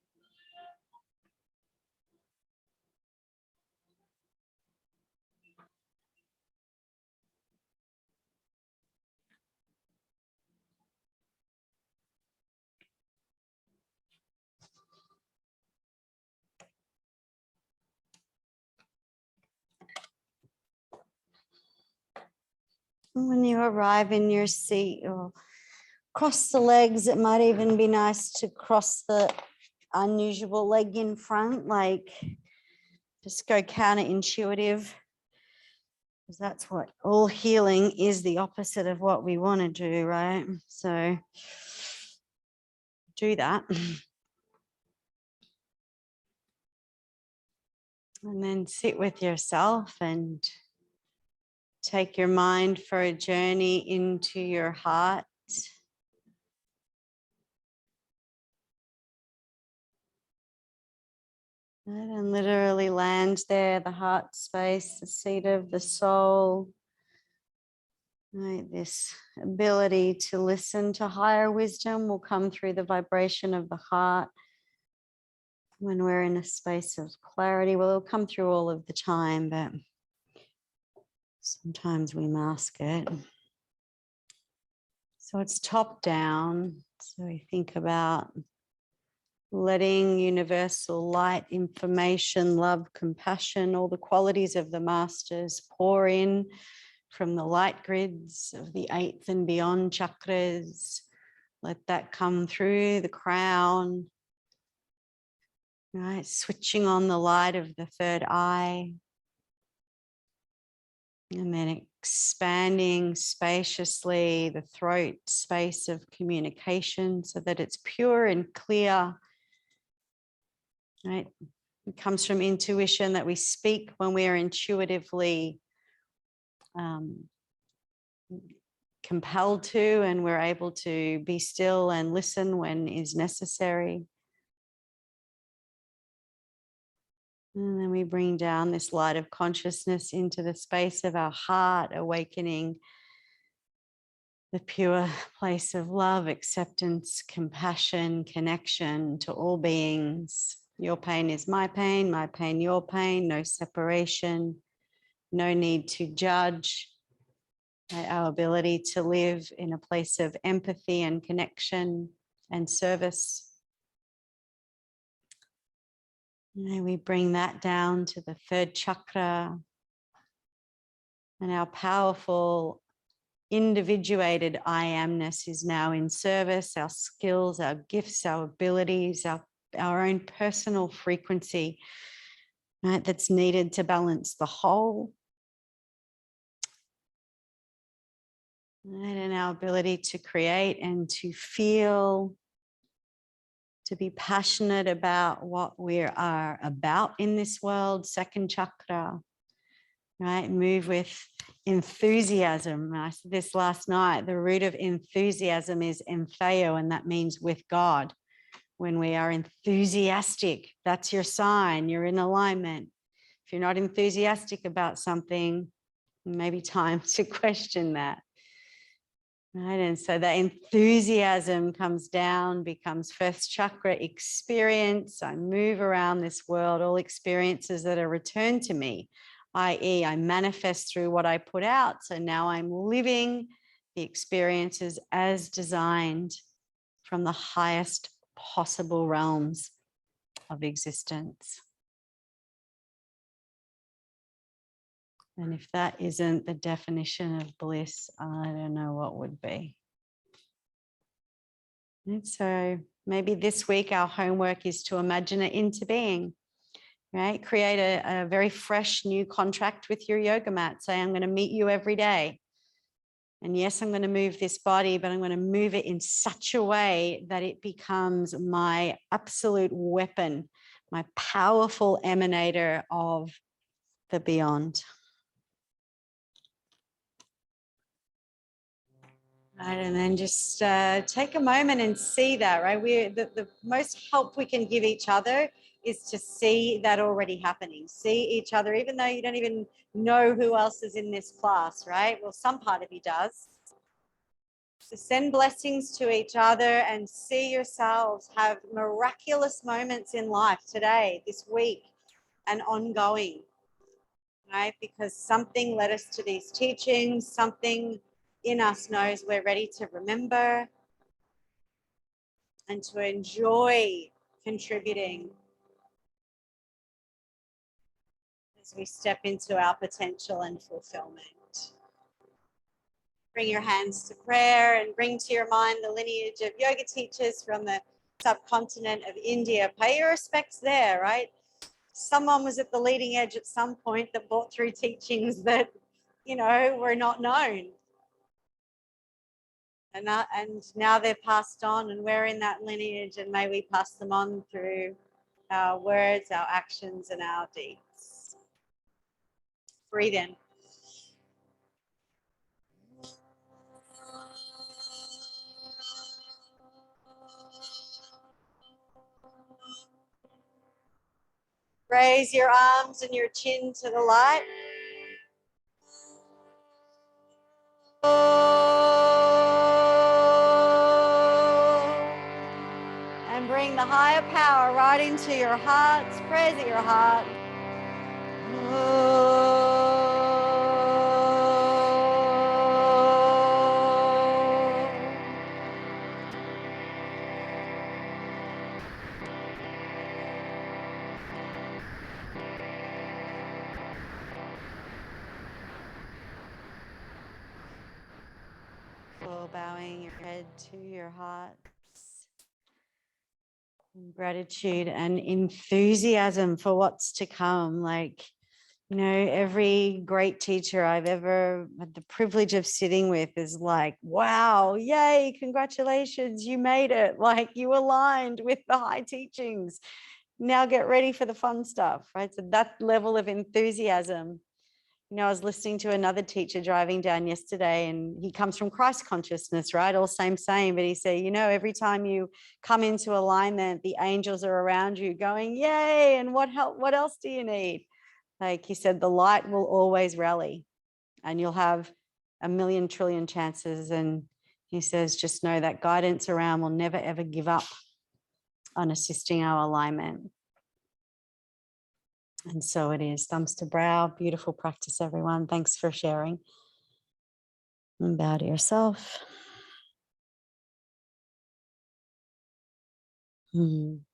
When you arrive in your seat or cross the legs, it might even be nice to cross the unusual leg in front, like just go counterintuitive, because that's what all healing is, the opposite of what we want to do, right? So do that. And then sit with yourself and take your mind for a journey into your heart. And literally land there, the heart space, the seat of the soul. Right, this ability to listen to higher wisdom will come through the vibration of the heart when we're in a space of clarity. Well, it'll come through all of the time, but sometimes we mask it. So it's top down. So we think about letting universal light, information, love, compassion, all the qualities of the masters pour in from the light grids of the 8th and beyond chakras. Let that come through the crown, right? Switching on the light of the 3rd eye. And then expanding spaciously the throat space of communication so that it's pure and clear, right? It comes from intuition, that we speak when we are intuitively compelled to, and we're able to be still and listen when is necessary. And then we bring down this light of consciousness into the space of our heart, awakening the pure place of love, acceptance, compassion, connection to all beings. Your pain is my pain, your pain, no separation, no need to judge. Our ability to live in a place of empathy and connection and service. And we bring that down to the 3rd chakra, and our powerful individuated I amness is now in service. Our skills, our gifts, our abilities, our own personal frequency, right, that's needed to balance the whole. Right, and our ability to create and to feel, to be passionate about what we are about in this world, 2nd chakra, right? Move with enthusiasm. I said this last night, the root of enthusiasm is entheo, and that means with God. When we are enthusiastic, that's your sign, you're in alignment. If you're not enthusiastic about something, maybe time to question that. Right, and so the enthusiasm comes down, becomes 1st chakra experience. I move around this world, all experiences that are returned to me, i.e. I manifest through what I put out. So now I'm living the experiences as designed from the highest possible realms of existence. And if that isn't the definition of bliss, I don't know what would be. And so maybe this week our homework is to imagine it into being, right? Create a very fresh new contract with your yoga mat. Say, I'm going to meet you every day. And yes, I'm going to move this body, but I'm going to move it in such a way that it becomes my absolute weapon, my powerful emanator of the beyond. Right, and then just take a moment and see that, right? The most help we can give each other is to see that already happening. See each other, even though you don't even know who else is in this class, right? Well, some part of you does. So send blessings to each other and see yourselves have miraculous moments in life today, this week, and ongoing, right? Because something led us to these teachings, something in us knows we're ready to remember and to enjoy contributing as we step into our potential and fulfillment. Bring your hands to prayer and bring to your mind the lineage of yoga teachers from the subcontinent of India. Pay your respects there, right? Someone was at the leading edge at some point that brought through teachings that, you know, were not known. And now they're passed on, and we're in that lineage, and may we pass them on through our words, our actions, and our deeds. Breathe in. Raise your arms and your chin to the light. And bring the higher power right into your hearts. Prayers at your heart. Bowing your head to your hearts. Gratitude and enthusiasm for what's to come. Like, you know, every great teacher I've ever had the privilege of sitting with is like, wow, yay, congratulations, you made it. Like, you aligned with the high teachings. Now get ready for the fun stuff, right? So that level of enthusiasm. You know, I was listening to another teacher driving down yesterday, and he comes from Christ consciousness, right? All same, but he said, you know, every time you come into alignment, the angels are around you going, yay, and what else do you need? Like he said, the light will always rally, and you'll have a million trillion chances. And he says, just know that guidance around will never, ever give up on assisting our alignment. And so it is. Thumbs to brow. Beautiful practice, everyone. Thanks for sharing. And bow to yourself.